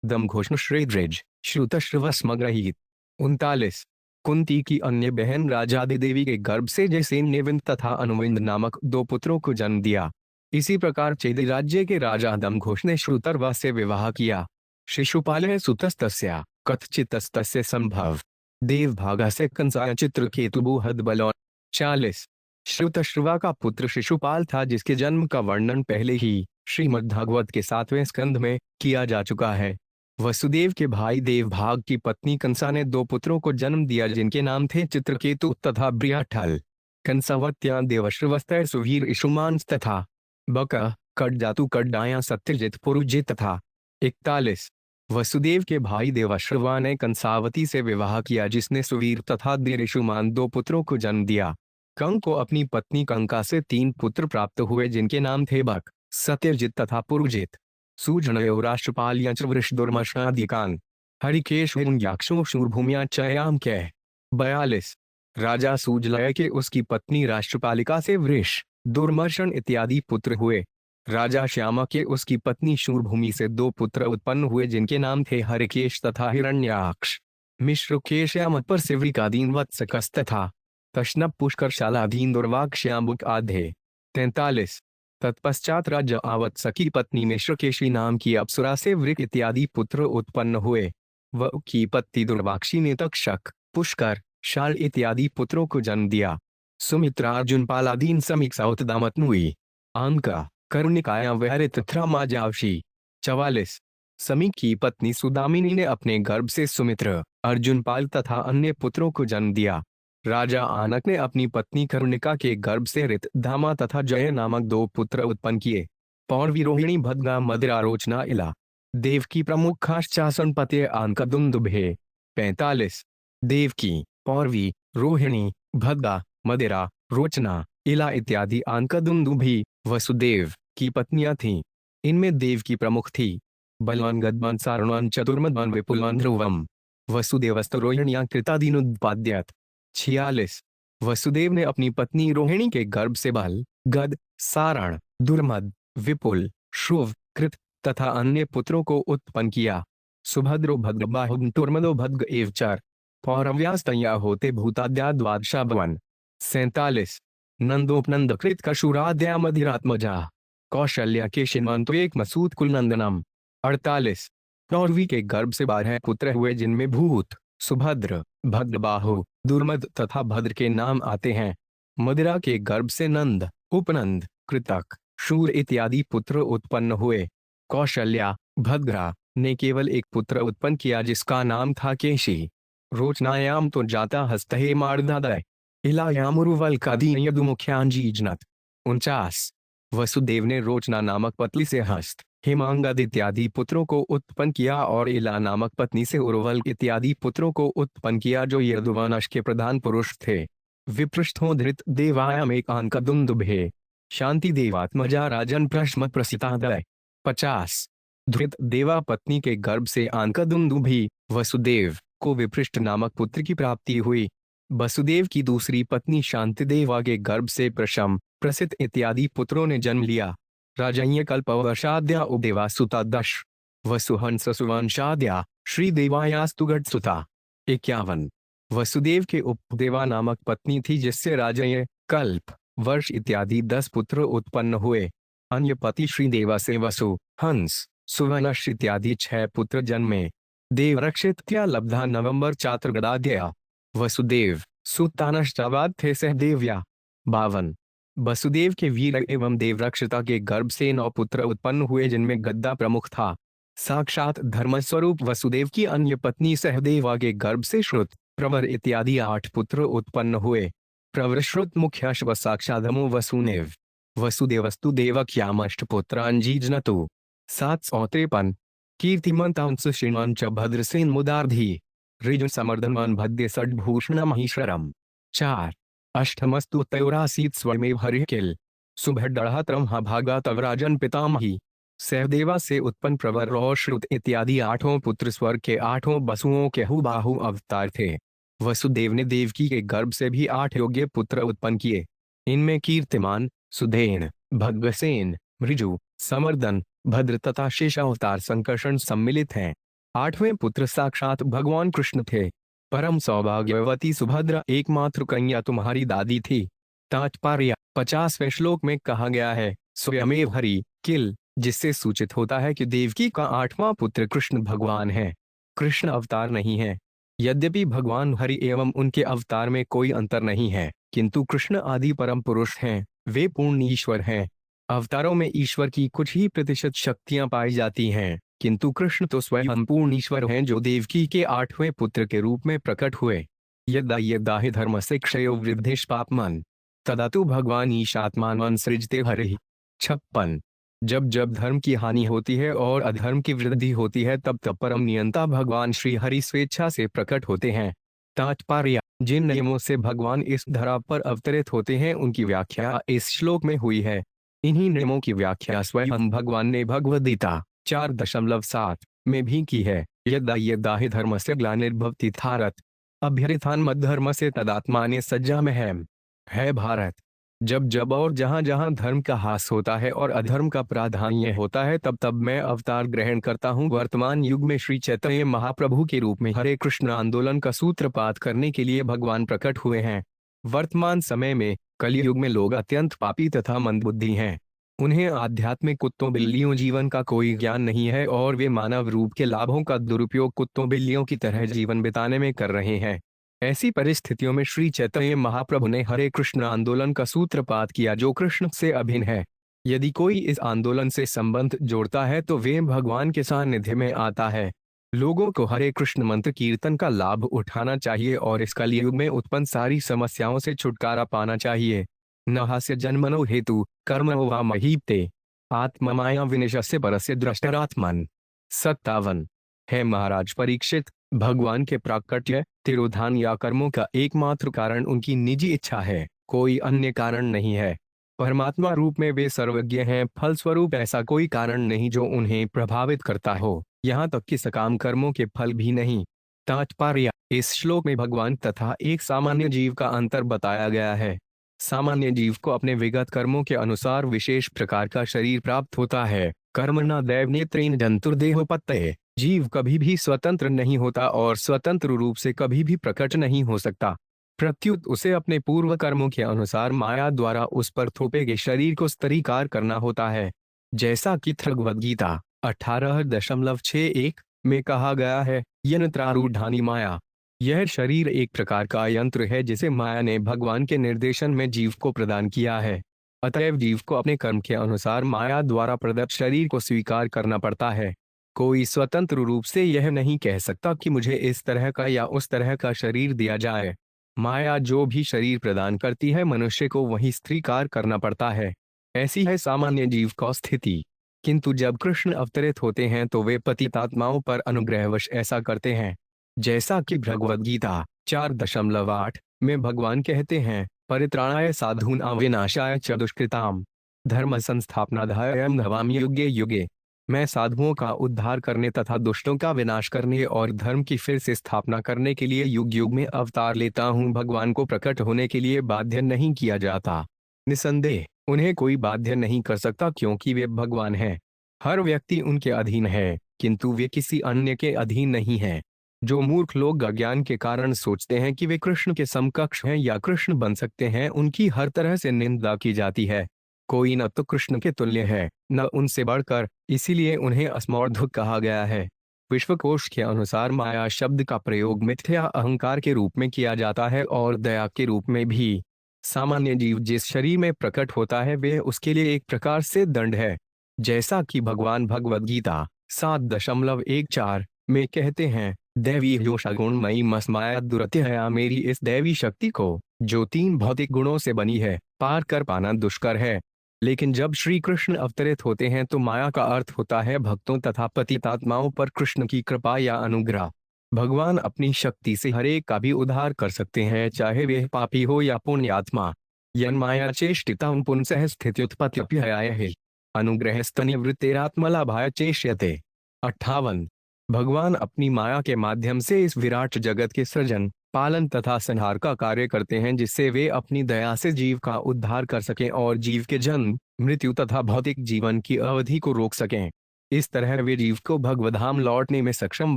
दमघोष्ण श्रीद्रिज श्रुतश्रवस्मग्रहीत। 39। कुंती की अन्य बहन राजादिदेवी के गर्भ से जयसेन ने विंद तथा अनुविंद नामक 2 पुत्रों को जन्म दिया। इसी प्रकार चेदि राज्य के राजा दमघोष ने श्रुतर्वा से विवाह किया। शिशुपाल सुतस्तस्या कथचितस्तस्य संभव देवभागा से कंसाय चित्रकेतुबुहद बलौन। 40। श्रुतश्रवा का पुत्र शिशुपाल था जिसके जन्म का वर्णन पहले ही श्रीमद्भागवत के 7वें स्कंध में किया जा चुका है। वसुदेव के भाई देवभाग की पत्नी कंसा ने 2 पुत्रों को जन्म दिया जिनके नाम थे चित्रकेतु तथा ब्रियाठल। कंसावत्या देवश्रवस्तय सुवीर इशुमांस तथा बक कटजातु कटडाया सत्यजित पुरुजित तथा। 41। वसुदेव के भाई देवश्रवा ने कंसावती से विवाह किया जिसने सुवीर तथा देरिशुमान 2 पुत्रों को जन्म दिया। कंक को अपनी पत्नी कंका से 3 पुत्र प्राप्त हुए जिनके नाम थे बक सत्यजित तथा पुरुजित। सूजनयो राष्ट्रपाल यंचवृषदुर्मशादिकान हरिकेश याक्षो शूरभूमिया चयाम के। 42। राजा सूजलय के उसकी पत्नी राष्ट्रपालिका से वृष दुर्मर्शन इत्यादि पुत्र हुए। राजा श्यामा के उसकी पत्नी शूरभूमि से 2 पुत्र उत्पन्न हुए जिनके नाम थे हरिकेश तथा हिरण्याक्ष। मिश्रकेश्याम पर सिवरिकादीन वत्सकस तथा तष्णप पुष्करशालाधीन दुर्वाक्ष्याम्बुक आधे। 43। तत्पश्चात राजा आवत्स की पत्नी मिश्रकेशी नाम की अप्सरा से वृक इत्यादि पुत्र उत्पन्न हुए। वह की पत्नी दुर्वाक्षी ने तक्षक पुष्कर शाल इत्यादि पुत्रों को जन्म दिया। सुमित्रा अर्जुन पालादीन समीक्षा उत्दामतनुई आंका करुणिकाया वहरित थ्रामाजावशी। 44। समी की पत्नी सुदामिनी ने अपने गर्भ से सुमित्र अर्जुन पाल तथा अन्य पुत्रों को जन्म दिया। राजा आनक ने अपनी पत्नी करुणिका के गर्भ से रित धामा तथा जय नामक 2 पुत्र उत्पन्न किए। पौरवी रोहिणी भद्गा मदिरा रोचना इला देव की प्रमुखाश्चासन पते आंकदुंदुभे। 45। देव की पौरवी रोहिणी भद्गा मदिरा रोचना इला इत्यादि आंकदुंदुभी वसुदेव की पत्नियां थीं। इनमें देव की प्रमुख थी बलवान गदवान सारणवान चतुर्मदवान विपुलवान ध्रुवम वसुदेवस्तु रोहिण्यां कृतादीनुत्पाद्यत। 46। वसुदेव ने अपनी पत्नी रोहिणी के गर्भ से बल गद सारण दुर्मद विपुल श्रुव कृत तथा अन्य पुत्रों को उत्पन्न किया। सुभद्रो भद्र बाहुग टुर्मदो भद्ग एवचर पौरव्यास्तया होते भूताद्या द्वादशा भवन। 47। नंदोपनंद कृत कशुराद्या मधिरात्मजा कौशल्या के शिन्वंतो एक मसूद कुलनंदनम। 48। पौरवी के गर्भ से 12 पुत्र हुए जिनमें भूत सुभद्र भद्रबाहु दुर्मद तथा भद्र के नाम आते हैं। मदिरा के गर्भ से नंद उपनंद कृतक शूर इत्यादि पुत्र उत्पन्न हुए। कौशल्या भद्रा ने केवल एक पुत्र उत्पन्न किया जिसका नाम था केशी। रोचनायाम तो जाता हस्तहे मार्दादय इलायामुरुवल्कादीन यदुमुख्यांजीजनत। 49। वसुदेव ने रोचना नामक पत्नी से हस्त हेमांगद इत्यादि पुत्रों को उत्पन्न किया और इला नामक पत्नी से उर्वल इत्यादि पुत्रों को उत्पन्न किया जो यदुवंश के प्रधान पुरुष थे। विपृष्ठों धृत देवायाम एकांकदुंदुभे शांति देवात्मजा राजन प्रश्म प्रसितादय। 50। धृत देवा पत्नी के गर्भ से आंकदुंदुभी वसुदेव को विपृष्ठ नामक पुत्र की प्राप्ति हुई। वसुदेव की दूसरी पत्नी शांति देवा के गर्भ से प्रशम प्रसिद्ध इत्यादि पुत्रों ने जन्म लिया। राजन्य कल्पवशाद्या उपदेवा सुता 10। वसुहंस सुवंशाद्या श्रीदेवायास्तुगढ़ सुता। 51। वसुदेव के उपदेवा नामक पत्नी थी जिससे राजन्य कल्प वर्ष इत्यादि 10 पुत्र उत्पन्न हुए। अन्य पति श्रीदेवा से वसु, हंस, सुवर्णश इत्यादि 6 पुत्र जन्मे। देवरक्षित्या लब्धा नवंबर चातुर्गदाद्या। वसुदेव सुतानश्चावाद थे सहदेव्या। 52। वसुदेव के वीर एवं देवरक्षिता के गर्भ से 9 पुत्र उत्पन्न हुए जिनमें गद्दा प्रमुख था। साक्षात धर्मस्वरूप वसुदेव की अन्य पत्नी सहदेवा के गर्भ से श्रुत, प्रवर इत्यादि 8 पुत्र उत्पन्न हुए। प्रवर श्रुत मुख्याश्व साक्षादमो वसुनेव। वसुदेवस्तु देवक्यामष्टपुत्रांजीजनतु। 753। कीर्तिमंतांसु श्रीमान च भद्रसेन मुदार्धी। ऋजु समर्दनवान भद्य षड्भूषण महीश्वरम। 4। अष्टमस्तु तयोरासीत स्वयमेव हरिः किल। सुभद्रहत्रम भागा तव राजन पितामही। सहदेवा से उत्पन्न प्रवर और श्रुत इत्यादि 8 पुत्र स्वर्ग के 8 वसुओं के हुबाहु अवतार थे। वसुदेव ने देवकी के गर्भ से भी 8 योग्य पुत्र उत्पन्न किए। इनमें कीर्तिमान, सुधेन, भद्रसेन, ऋजु, समर्दन, भद्र तथा शेषावतार संकर्षण सम्मिलित हैं। 8वें पुत्र साक्षात भगवान कृष्ण थे। परम सौभाग्यवती सुभद्रा एकमात्र कन्या तुम्हारी दादी थी। तात्पर्य 50वें श्लोक में कहा गया है स्वयमेव हरि किल, जिससे सूचित होता है कि देवकी का 8वां पुत्र कृष्ण भगवान है, कृष्ण अवतार नहीं है। यद्यपि भगवान हरि एवं उनके अवतार में कोई अंतर नहीं है, किंतु कृष्ण आदि परम पुरुष हैं, वे पूर्ण ईश्वर हैं। अवतारों में ईश्वर की कुछ ही प्रतिशत शक्तियां पाई जाती हैं, किंतु कृष्ण तो स्वयं पूर्ण ईश्वर हैं जो देवकी के 8वें पुत्र के रूप में प्रकट हुए। यदा यदा हि धर्मस्य क्षयो वृद्धिश् पापमन् तदा तु भगवान ईशात्मानं सृजते हरिः। 56। जब जब धर्म की हानि होती है और अधर्म की वृद्धि होती है तब तब परम नियंता भगवान श्री हरि स्वेच्छा से प्रकट होते हैं। तात्पर्य जिन नियमों से भगवान इस धरा पर अवतरित होते हैं उनकी व्याख्या इस श्लोक में हुई है। इन्हीं नियमों की व्याख्या स्वयं भगवान ने भगवद गीता 4.7 में भी की है। यदा यदा हि धर्मस्य ग्लानिर्भवति भारत अभ्युत्थान मद्धर्मस्य तदात्माने सज्जाम्यहम्। है भारत, जब जब और जहां जहां धर्म का ह्रास होता है और अधर्म का प्राधान्य होता है तब तब मैं अवतार ग्रहण करता हूं। वर्तमान युग में श्री चैतन्य महाप्रभु के रूप में हरे कृष्ण आंदोलन का सूत्रपात करने के लिए भगवान प्रकट हुए हैं। वर्तमान समय में कलयुग में लोग अत्यंत पापी तथा मंदबुद्धि हैं। उन्हें आध्यात्मिक कुत्तों बिल्लियों जीवन का कोई ज्ञान नहीं है और वे मानव रूप के लाभों का दुरुपयोग कुत्तों बिल्लियों की तरह जीवन बिताने में कर रहे हैं। ऐसी परिस्थितियों में श्री चैतन्य महाप्रभु ने हरे कृष्ण आंदोलन का सूत्रपात किया जो कृष्ण से अभिन्न है। यदि कोई इस आंदोलन से संबंध जोड़ता है तो वे भगवान के सानिध्य में आता है। लोगों को हरे कृष्ण मंत्र कीर्तन का लाभ उठाना चाहिए और इस कलयुग में उत्पन्न सारी समस्याओं से छुटकारा पाना चाहिए। न हास्य जन्मनो हेतु कर्मणो वा महीप्ते आत्ममाया विनिशस्य परस्य द्रष्टरात्मन। 57। है महाराज परीक्षित, भगवान के प्राकट्य, तिरोधान या कर्मों का एकमात्र कारण उनकी निजी इच्छा है, कोई अन्य कारण नहीं है। परमात्मा रूप में वे सर्वज्ञ हैं, फलस्वरूप ऐसा कोई कारण नहीं जो उन्हें प्रभावित करता हो, यहाँ तक कि सकाम कर्मों के फल भी नहीं। तात्पर्य इस श्लोक में भगवान तथा एक सामान्य जीव का अंतर बताया गया है। सामान्य जीव को अपने विगत कर्मों के अनुसार विशेष प्रकार का शरीर प्राप्त होता है। कर्मणा दैवनेत्रेण जंतुर्देहोपत्तये। जीव कभी भी स्वतंत्र नहीं होता और स्वतंत्र रूप से कभी भी प्रकट नहीं हो सकता। प्रत्युत उसे अपने पूर्व कर्मों के अनुसार माया द्वारा उस पर थोपे गए शरीर को स्त्रीकार करना होता है। जैसा कि भगवद गीता 18.61 में कहा गया है, यंत्रारूढ़ानि माया। यह शरीर एक प्रकार का यंत्र है जिसे माया ने भगवान के निर्देशन में जीव को प्रदान किया है। अतएव जीव को अपने कर्म के अनुसार माया द्वारा प्रदत्त शरीर को स्वीकार करना पड़ता है। कोई स्वतंत्र रूप से यह नहीं कह सकता कि मुझे इस तरह का या उस तरह का शरीर दिया जाए। माया जो भी शरीर प्रदान करती है मनुष्य को वही स्वीकार करना पड़ता है। ऐसी है सामान्य जीव का स्थिति। किंतु जब कृष्ण अवतरित होते हैं तो वे पतितात्माओं पर अनुग्रहवश ऐसा करते हैं। जैसा कि भगवद गीता 4.8 में भगवान कहते हैं, परित्राणाय साधूनां विनाशाय च दुष्कृताम् धर्म संस्थापनार्थाय नमामि युगे युगे। मैं साधुओं का उद्धार करने तथा दुष्टों का विनाश करने और धर्म की फिर से स्थापना करने के लिए युग युग में अवतार लेता हूँ। भगवान को प्रकट होने के लिए बाध्य नहीं किया जाता। निसंदेह उन्हें कोई बाध्य नहीं कर सकता क्योंकि वे भगवान हैं। हर व्यक्ति उनके अधीन है, किंतु वे किसी अन्य के अधीन नहीं है। जो मूर्ख लोग अज्ञान के कारण सोचते हैं कि वे कृष्ण के समकक्ष हैं या कृष्ण बन सकते हैं, उनकी हर तरह से निंदा की जाती है। कोई न तो कृष्ण के तुल्य है न उनसे बढ़कर, इसीलिए उन्हें असमर्थुक कहा गया है। विश्वकोश के अनुसार माया शब्द का प्रयोग मिथ्या अहंकार के रूप में किया जाता है और दया के रूप में भी। सामान्य जीव जिस शरीर में प्रकट होता है वह उसके लिए एक प्रकार से दंड है। जैसा कि भगवान भगवद गीता 7.14 में कहते हैं, दैवी योषा गुणमयी मस्माया दुरत्यया, मेरी इस दैवी शक्ति को जो 3 भौतिक गुणों से बनी है पार कर पाना दुष्कर है। लेकिन जब श्री कृष्ण अवतरित होते हैं तो माया का अर्थ होता है भक्तों तथा पतितात्माओं पर कृष्ण की कृपा या अनुग्रह। भगवान अपनी शक्ति से हर एक का भी उद्धार कर सकते हैं, चाहे वह पापी हो या पुण्यात्मा। यन माया चेष्टिता पुंसः स्थित्युत्पत्त्यप्यय अनुग्रह स्तनिवृत्तेरात्मलाभाय चेष्यते। 58। भगवान अपनी माया के माध्यम से इस विराट जगत के सृजन, पालन तथा संहार का कार्य करते हैं, जिससे वे अपनी दया से जीव का उद्धार कर सकें और जीव के जन्म, मृत्यु तथा भौतिक जीवन की अवधि को रोक सकें। इस तरह वे जीव को भगवधाम लौटने में सक्षम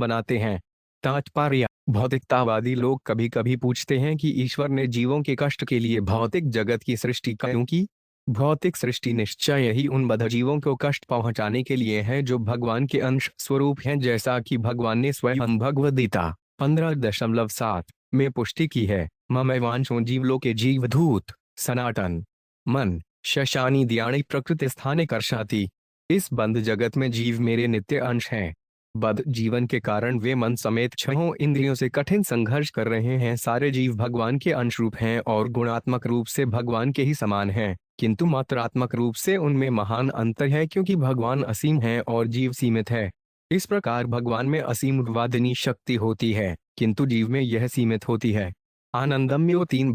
बनाते हैं। तात्पर्य: भौतिकतावादी लोग कभी कभी पूछते हैं कि ईश्वर ने जीवों के कष्ट के लिए भौतिक जगत की सृष्टि क्यों की। भौतिक सृष्टि निश्चय ही उन बद्ध जीवों को कष्ट पहुंचाने के लिए है जो भगवान के अंश स्वरूप हैं, जैसा कि भगवान ने स्वयं भगवद गीता 15.7 में पुष्टि की है। ममैवांशो जीवलोके जीवधूत सनातन मन शशानी दियाणी प्रकृति स्थाने कर्षाति। इस बंद जगत में जीव मेरे नित्य अंश हैं। बद्ध जीवन के कारण वे मन समेत छहों इंद्रियों से कठिन संघर्ष कर रहे हैं। सारे जीव भगवान के अंश रूप हैं और गुणात्मक रूप से भगवान के ही समान हैं, किंतु मात्रात्मक रूप से उनमें महान अंतर है, क्योंकि भगवान असीम है और जीव सीमित है। इस प्रकार भगवान में असीम वादिनी शक्ति होती है, किंतु जीव में यह सीमित होती है। आनंदम्यो 3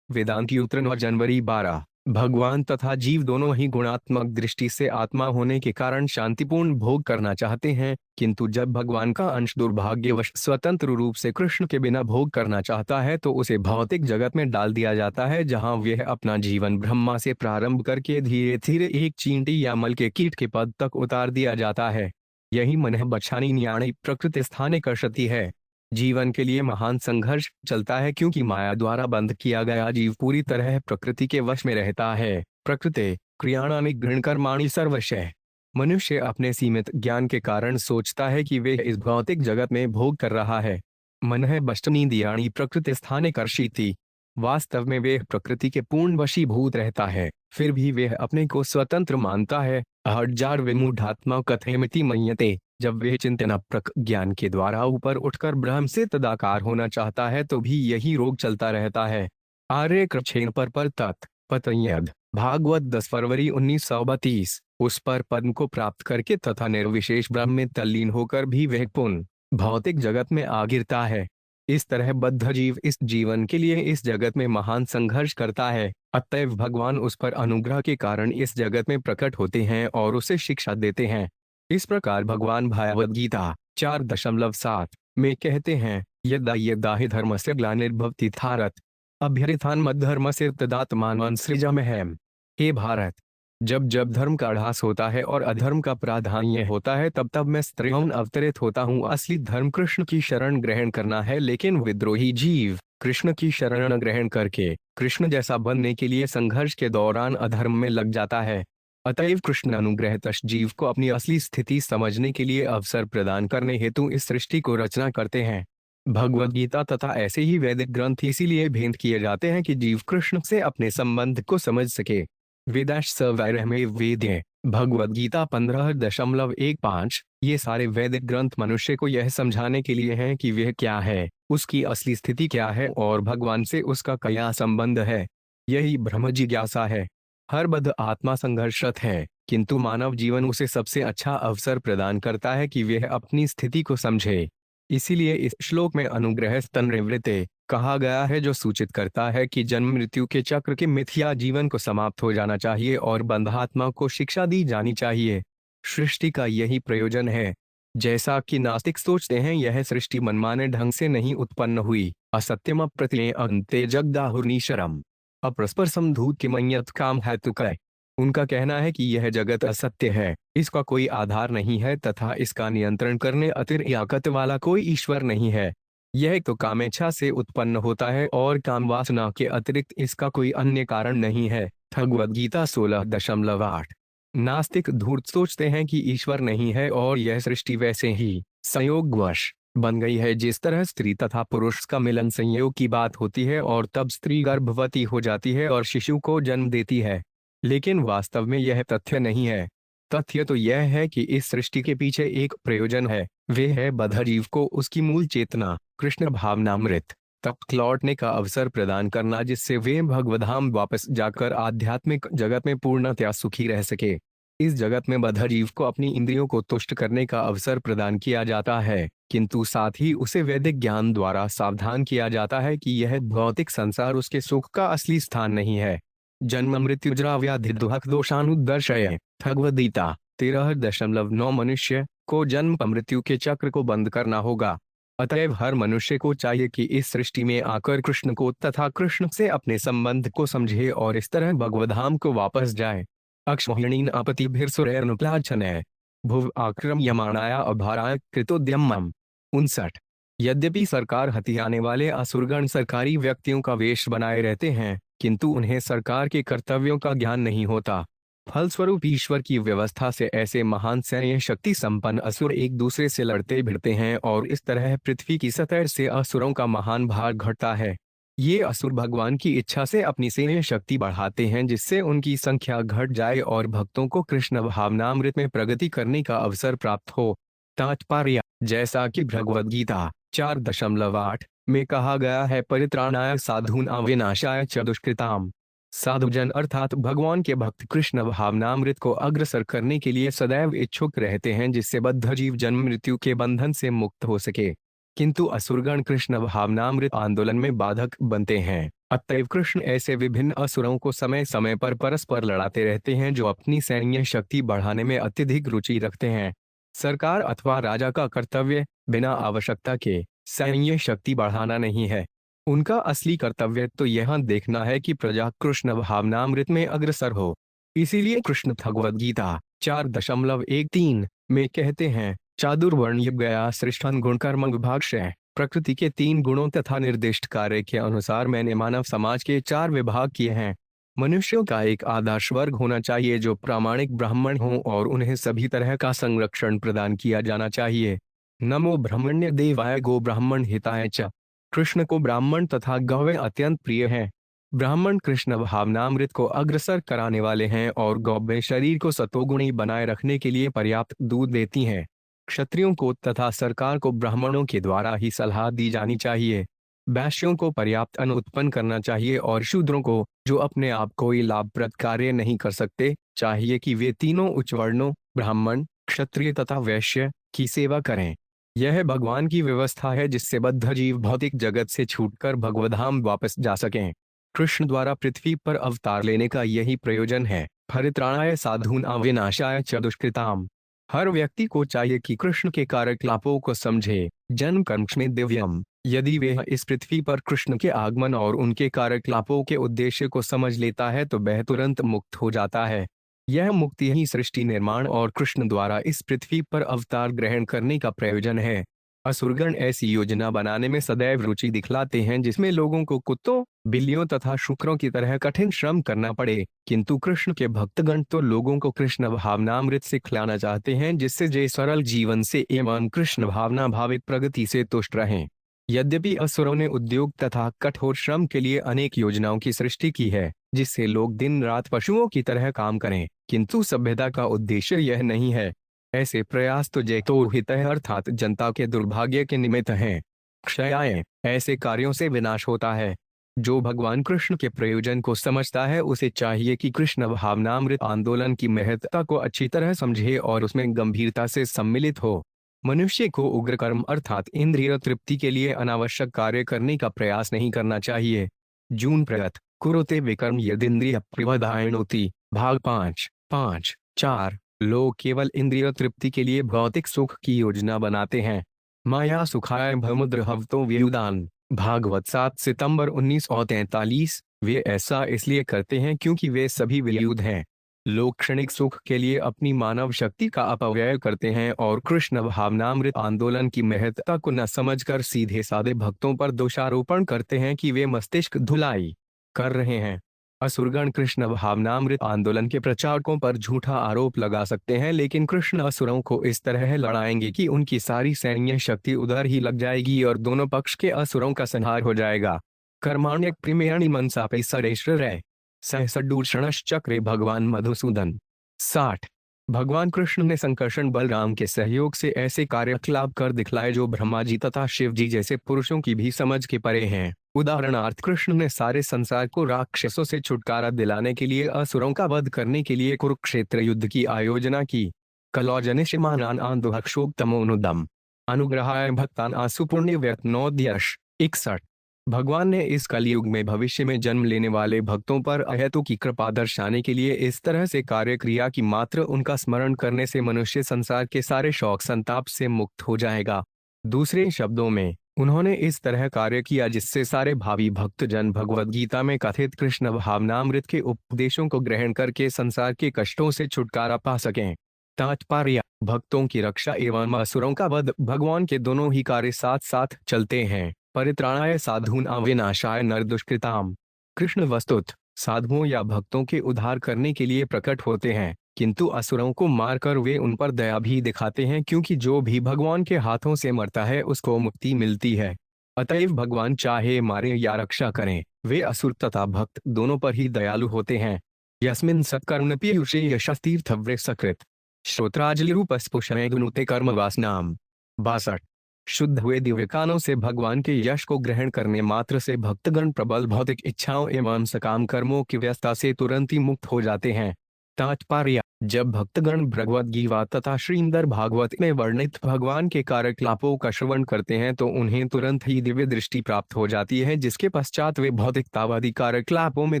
वेदांती उत्तर 9 जनवरी 12। भगवान तथा जीव दोनों ही गुणात्मक दृष्टि से आत्मा होने के कारण शांतिपूर्ण भोग करना चाहते हैं, किंतु जब भगवान का अंश दुर्भाग्यवश स्वतंत्र रूप से कृष्ण के बिना भोग करना चाहता है तो उसे भौतिक जगत में डाल दिया जाता है, जहां वह अपना जीवन ब्रह्मा से प्रारंभ करके धीरे धीरे एक चींटी या मल के कीट के पद तक उतार दिया जाता है। यही मन बछानी न्याणी प्रकृति स्थाने कर्षति है। जीवन के लिए महान संघर्ष चलता है, क्योंकि माया द्वारा बंद किया गया जीव पूरी तरह प्रकृति के वश में रहता है। प्रकृति क्रियाणानि गृह्णकर्माणि सर्वशः। मनुष्य अपने सीमित ज्ञान के कारण सोचता है कि वे इस भौतिक जगत में भोग कर रहा है। मनः बष्टनी दियाणी प्रकृति स्थाने कर्षीति। वास्तव में वे प्रकृति के पूर्ण वशीभूत रहता है, फिर भी वे अपने को स्वतंत्र मानता है। अहड्जार विमूढ़ात्मा कथयमिति मन्यते। जब वे चिंतन प्रक ज्ञान के द्वारा ऊपर उठकर ब्रह्म से तदाकार होना चाहता है तो भी यही रोग चलता रहता है। आर्य कृच्छेन पर तत् पतयद भागवत 10 फरवरी 1932। उस पर पद को प्राप्त करके तथा निर्विशेष ब्रह्म में तल्लीन होकर भी वह पुनः भौतिक जगत में आ गिरता है। इस तरह बद्ध जीव इस जीवन के लिए इस जगत में महान संघर्ष करता है। अतएव भगवान उस पर अनुग्रह के कारण इस जगत में प्रकट होते हैं और उसे शिक्षा देते हैं। इस प्रकार भगवान भगवद गीता 4.7 में कहते हैं, यदा यदा हि धर्मस्य ग्लानिर्भवति भारत अभ्युत्थानं मद्धर्मस्य तदात्मानं सृजाम्यहम्। हे भारत, जब जब धर्म का ह्रास होता है और अधर्म का प्राधान्य होता है तब तब मैं स्वयं अवतरित होता हूँ। असली धर्म कृष्ण की शरण ग्रहण करना है, लेकिन विद्रोही जीव कृष्ण की शरण ग्रहण करके कृष्ण जैसा बनने के लिए संघर्ष के दौरान अधर्म में लग जाता है। अतएव कृष्ण अनुग्रहतश जीव को अपनी असली स्थिति समझने के लिए अवसर प्रदान करने हेतु इस सृष्टि को रचना करते हैं। भगवद गीता तथा ऐसे ही वैदिक ग्रंथ इसीलिए भेंट किए जाते हैं कि जीव कृष्ण से अपने संबंध को समझ सके। वेदाश्च वैरहमे वेद्य भगवद गीता 15.15। ये सारे वैदिक ग्रंथ मनुष्य को यह समझाने के लिए हैं कि वह क्या है, उसकी असली स्थिति क्या है और भगवान से उसका क्या संबंध है। यही ब्रह्म जिज्ञासा है। हर बद्ध आत्मा संघर्षरत है, किंतु मानव जीवन उसे सबसे अच्छा अवसर प्रदान करता है कि वह अपनी स्थिति को समझे। इसीलिए इस श्लोक में अनुग्रह स्तनिवृत्ते कहा गया है, जो सूचित करता है कि जन्म मृत्यु के चक्र के मिथ्या जीवन को समाप्त हो जाना चाहिए और बंधात्मा को शिक्षा दी जानी चाहिए। सृष्टि का यही प्रयोजन है। जैसा कि नास्तिक सोचते हैं, यह सृष्टि मनमाने ढंग से नहीं उत्पन्न हुई। असत्यम प्रत्यय अंते जगदाहुर्निशरम अप्रस्पर समधूत किमयत काम हेतुकय। उनका कहना है कि यह जगत असत्य है, इसका कोई आधार नहीं है तथा इसका नियंत्रण करने अतिरिक्त वाला कोई ईश्वर नहीं है। यह तो कामेच्छा से उत्पन्न होता है और काम वासना के अतिरिक्त इसका कोई अन्य कारण नहीं है। भगवद गीता 16.8। नास्तिक धूर्त सोचते हैं कि ईश्वर नहीं है और यह सृष्टि वैसे ही संयोगवश बन गई है जिस तरह स्त्री तथा पुरुष का मिलन संयोग की बात होती है और तब स्त्री गर्भवती हो जाती है और शिशु को जन्म देती है। लेकिन वास्तव में यह तथ्य नहीं है। तथ्य तो यह है कि इस सृष्टि के पीछे एक प्रयोजन है, वे है बद्धजीव को उसकी मूल चेतना कृष्ण भावनामृत तक लौटने का अवसर प्रदान करना, जिससे वे भगवधाम वापस जाकर आध्यात्मिक जगत में पूर्णतया सुखी रह सके। इस जगत में बद्धजीव को अपनी इंद्रियों को तुष्ट करने का अवसर प्रदान किया जाता है, किंतु साथ ही उसे वैदिक ज्ञान द्वारा सावधान किया जाता है कि यह भौतिक संसार उसके सुख का असली स्थान नहीं है। जन्म मृत्यु जरा व्याधि दुख दोषानुदर्शय। भगवद्गीता 13.9। मनुष्य को जन्म मृत्यु के चक्र को बंद करना होगा। अतएव हर मनुष्य को चाहिए कि इस सृष्टि में आकर कृष्ण को तथा कृष्ण से अपने संबंध को समझे और इस तरह भगवधाम को वापस जाए। अक्षमोहिणीन अपतिभिर्सुरैर्नुप्लाच्छनय भुव आक्रम्यमाणाय अभाराय कृतोद्यमम्। 59। यद्यपि सरकार हथियाने वाले असुरगण सरकारी व्यक्तियों का वेश बनाए रहते हैं, किंतु उन्हें सरकार के कर्तव्यों का ज्ञान नहीं होता। फलस्वरूप ईश्वर की व्यवस्था से ऐसे महान सैन्य शक्ति संपन्न असुर एक दूसरे से लड़ते भिड़ते हैं और इस तरह पृथ्वी की सतह से असुरों का महान भार घटता है। ये असुर भगवान की इच्छा से अपनी सैन्य शक्ति बढ़ाते हैं जिससे उनकी संख्या घट जाए और भक्तों को कृष्ण भावनामृत में प्रगति करने का अवसर प्राप्त हो। तात्पर्य, जैसा कि भगवद गीता 4.8 में कहा गया है, परित्राणाय साधूनां विनाशाय च दुष्कृताम्। साधुजन अर्थात भगवान के भक्त कृष्ण भावनामृत को अग्रसर करने के लिए सदैव इच्छुक रहते हैं जिससे बद्ध जीव जन्म मृत्यु के बंधन से मुक्त हो सके, किंतु असुरगण कृष्ण भावनामृत आंदोलन में बाधक बनते हैं। अतएव कृष्ण ऐसे विभिन्न असुरों को समय समय पर परस्पर लड़ाते रहते हैं जो अपनी सैन्य शक्ति बढ़ाने में अत्यधिक रुचि रखते हैं। सरकार अथवा राजा का कर्तव्य बिना आवश्यकता के सैन्य शक्ति बढ़ाना नहीं है। उनका असली कर्तव्य तो यह देखना है कि प्रजा कृष्ण भावनामृत में अग्रसर हो। इसीलिए कृष्ण भगवद गीता 4.13 में कहते हैं, चातुर्वर्ण्य गया सृष्टन गुण कर्म विभागशः। प्रकृति के 3 गुणों तथा निर्दिष्ट कार्य के अनुसार मैंने मानव समाज के 4 विभाग किए हैं। मनुष्यों का एक आदर्श वर्ग होना चाहिए जो प्रामाणिक ब्राह्मण हों और उन्हें सभी तरह का संरक्षण प्रदान किया जाना चाहिए। नमो ब्राह्मण्य देवाय गो ब्राह्मण हिताय च। कृष्ण को ब्राह्मण तथा गौवें अत्यंत प्रिय हैं। ब्राह्मण कृष्ण भावनामृत को अग्रसर कराने वाले हैं और गौवें शरीर को सतोगुणी बनाए रखने के लिए पर्याप्त दूध देती हैं। क्षत्रियों को तथा सरकार को ब्राह्मणों के द्वारा ही सलाह दी जानी चाहिए। वैश्यों को पर्याप्त अन्न उत्पन्न करना चाहिए और शूद्रों को, जो अपने आप कोई लाभप्रद कार्य नहीं कर सकते, चाहिए कि वे तीनों उच्च वर्णों ब्राह्मण, क्षत्रिय तथा वैश्य की सेवा करें। यह भगवान की व्यवस्था है जिससे बद्ध जीव भौतिक जगत से छूटकर भगवधाम वापस जा सकें। कृष्ण द्वारा पृथ्वी पर अवतार लेने का यही प्रयोजन है। परित्राणाय साधूनां विनाशाय च दुष्कृताम्। हर व्यक्ति को चाहिए कि कृष्ण के कार्यकलापों को समझे। जन्म कर्म में दिव्यम। यदि वह इस पृथ्वी पर कृष्ण के आगमन और उनके कार्यकलापों के उद्देश्य को समझ लेता है तो वह तुरंत मुक्त हो जाता है। यह मुक्ति ही सृष्टि निर्माण और कृष्ण द्वारा इस पृथ्वी पर अवतार ग्रहण करने का प्रयोजन है। असुरगण ऐसी योजना बनाने में सदैव रुचि दिखलाते हैं जिसमें लोगों को कुत्तों, बिल्लियों तथा शुक्रों की तरह कठिन श्रम करना पड़े, किंतु कृष्ण के भक्तगण तो लोगों को कृष्ण भावनामृत से खिलाना चाहते हैं जिससे वे सरल जीवन से एवं कृष्ण भावना भावित प्रगति से तुष्ट रहें। यद्यपि असुरों ने उद्योग तथा कठोर श्रम के लिए अनेक योजनाओं की सृष्टि की है जिससे लोग दिन रात पशुओं की तरह काम करें, किंतु सभ्यता का उद्देश्य यह नहीं है। ऐसे प्रयास तो जैतोहित अर्थात जनता के दुर्भाग्य के निमित्त हैं। क्षयाय, ऐसे कार्यों से विनाश होता है। जो भगवान कृष्ण के प्रयोजन को समझता है उसे चाहिए कि कृष्ण भावनामृत आंदोलन की महत्ता को अच्छी तरह समझे और उसमें गंभीरता से सम्मिलित हो। मनुष्य को उग्र कर्म अर्थात इंद्रिय तृप्ति के लिए अनावश्यक कार्य करने का प्रयास नहीं करना चाहिए। जून प्रयत कुरुते विकर्म यदिंद्रिय प्रवधायनोति। भाग 5.4। लोग केवल इंद्रिय तृप्ति के लिए भौतिक सुख की योजना बनाते हैं। माया सुखाय भमुद्र हवतो व्युदान। भागवत 7 सितंबर 1943। वे ऐसा इसलिए करते हैं क्योंकि वे सभी विलुद्ध हैं। लोग क्षणिक सुख के लिए अपनी मानव शक्ति का अपव्यय करते हैं और कृष्ण भावनामृत आंदोलन की महत्ता को न समझकर सीधे साधे भक्तों पर दोषारोपण करते हैं कि वे मस्तिष्क धुलाई कर रहे हैं। असुरगण कृष्ण भावनामृत आंदोलन के प्रचारकों पर झूठा आरोप लगा सकते हैं, लेकिन कृष्ण असुरों को इस तरह लड़ाएंगे कि उनकी सारी सैन्य शक्ति उधर ही लग जाएगी और दोनों पक्ष के असुरों का संहार हो जाएगा। कर्माण्यक प्रेमेणि मनसापे सरेश्वर सहसडूषणश्चक्रे भगवान मधुसूदन। 60। भगवान कृष्ण ने संकर्षण बलराम के सहयोग से ऐसे कार्यकलाप कर दिखलाए जो ब्रह्मा जी तथा शिव जी जैसे पुरुषों की भी समझ के परे हैं। उदाहरणार्थ, कृष्ण ने सारे संसार को राक्षसों से छुटकारा दिलाने के लिए असुरों का वध करने के लिए कुरुक्षेत्र युद्ध की आयोजना की। कलौजनिषमानान आंदोहक्षोक्तमोनुदम अनुग्रहाय भक्तान आसु पुण्य व्यक्नोद्यश। 61। भगवान ने इस कलयुग में भविष्य में जन्म लेने वाले भक्तों पर अहेतु की कृपा दर्शाने के लिए इस तरह से कार्य किया कि मात्र उनका स्मरण करने से मनुष्य संसार के सारे शौक संताप से मुक्त हो जाएगा। दूसरे शब्दों में, उन्होंने इस तरह कार्य किया जिससे सारे भावी भक्त जन भगवद गीता में कथित कृष्ण भावनामृत के उपदेशों को ग्रहण करके संसार के कष्टों से छुटकारा पा सकें। तात्पर्य, भक्तों की रक्षा एवं असुरों का वध भगवान के दोनों ही कार्य साथ साथ चलते हैं। परित्राणाय साधूनां विनाशाय नरदुष्कृताम। कृष्ण वस्तुतः साधुओं या भक्तों के उद्धार करने के लिए प्रकट होते हैं, किंतु असुरों को मारकर वे उन पर दया भी दिखाते हैं, क्योंकि जो भी भगवान के हाथों से मरता है उसको मुक्ति मिलती है। अतएव भगवान चाहे मारे या रक्षा करें, वे असुर तथा भक्त दोनों पर ही दयालु होते हैं। यस्मिन् सत्कर्मपीयूषे यशस्तीर्थव्रसकृत श्रोत्राजलिरूपस्पुषणे गुनुते कर्म वासनाम। 62। शुद्ध हुए दिव्य कानों से भगवान के यश को ग्रहण करने मात्र से भक्तगण प्रबल भौतिक इच्छाओं एवं सकाम कर्मों की व्यस्तता से तुरंत ही मुक्त हो जाते हैं। तात्पर्य, जब भक्तगण भगवद गीता तथा श्रीमद् भागवत में वर्णित भगवान के कार्यकलापों का श्रवण करते हैं तो उन्हें तुरंत ही दिव्य दृष्टि प्राप्त हो जाती है, जिसके पश्चात वे भौतिकतावादी कार्यकलापों में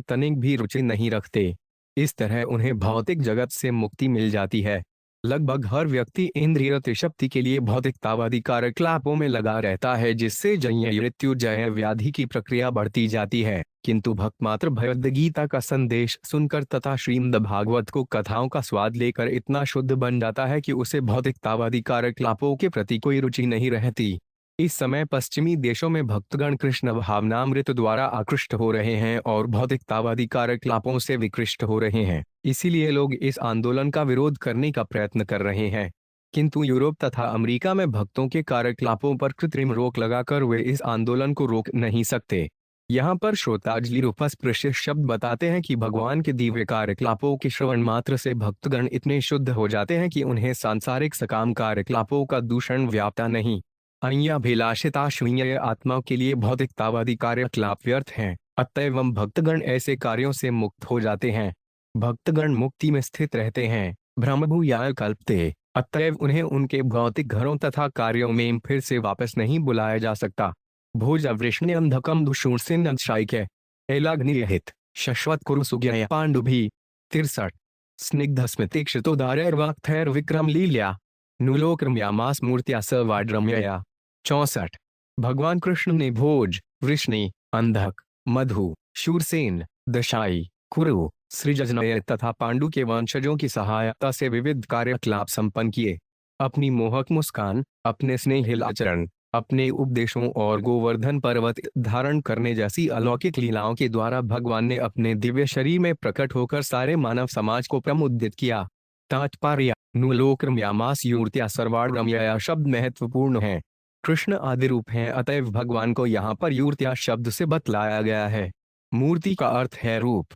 तनिक भी रुचि नहीं रखते। इस तरह उन्हें भौतिक जगत से मुक्ति मिल जाती है। लगभग हर व्यक्ति इंद्रिय तृप्ति के लिए भौतिकतावादी कार्यकलापों में लगा रहता है, जिससे जन्य मृत्यु जय व्याधि की प्रक्रिया बढ़ती जाती है। किंतु भक्त मात्र भगवद गीता का संदेश सुनकर तथा श्रीमद् भागवत को कथाओं का स्वाद लेकर इतना शुद्ध बन जाता है कि उसे भौतिकतावादी कार्यकलापों के प्रति कोई रुचि नहीं रहती। इस समय पश्चिमी देशों में भक्तगण कृष्ण भावनामृत द्वारा आकृष्ट हो रहे हैं और भौतिकतावादी कार्यकलापों से विकृष्ट हो रहे हैं। इसीलिए लोग इस आंदोलन का विरोध करने का प्रयत्न कर रहे हैं। किंतु यूरोप तथा अमेरिका में भक्तों के कार्यकलापों पर कृत्रिम रोक लगाकर वे इस आंदोलन को रोक नहीं सकते। यहाँ पर श्रोताजलिरूपस्पृश्य शब्द बताते हैं कि भगवान के दिव्य कार्यकलापों के श्रवण मात्र से भक्तगण इतने शुद्ध हो जाते हैं कि उन्हें सांसारिक सकाम कार्यकलापों का दूषण व्यापता नहीं। अन्याभिलाषिता शून्य आत्मा के लिए भौतिकतावादी कार्यकलाप व्यर्थ हैं, अतएव भक्तगण ऐसे कार्यों से मुक्त हो जाते हैं। भक्तगण मुक्ति में स्थित रहते हैं, ब्रह्मभूयाय कल्पते, अतएव उन्हें उनके भौतिक घरों तथा कार्यों में फिर से वापस नहीं बुलाया जा सकता। भोज वृष्ण अंधकम दुषूर्सिन शाइक्य एलाग्निहित शश्वत कुरु सुज्ञया पांडुभी। 63। स्निग्ध स्मृतिक्षितोदारैर्वाक्थैर विक्रम लील्या नुलोक्रम्यामास मूर्त्या स वाड्रम्यया। 64। भगवान कृष्ण ने भोज, वृष्णि, अंधक, मधु, शूरसेन, दशाई, कुरु, सृजनय तथा पांडु के वंशजों की सहायता से विविध कार्यकलाप संपन्न किए। अपनी मोहक मुस्कान, अपने स्नेहिल आचरण, अपने उपदेशों और गोवर्धन पर्वत धारण करने जैसी अलौकिक लीलाओं के द्वारा भगवान ने अपने दिव्य शरीर में प्रकट होकर सारे मानव समाज को प्रमुदित किया। तात्पर्य, नुलोक्रम्यामास यूर्त्या सर्वाड्रम्यया शब्द महत्वपूर्ण है। कृष्ण आदि रूप हैं, अतएव भगवान को यहाँ पर यूर्त्या शब्द से बतलाया गया है। मूर्ति का अर्थ है रूप।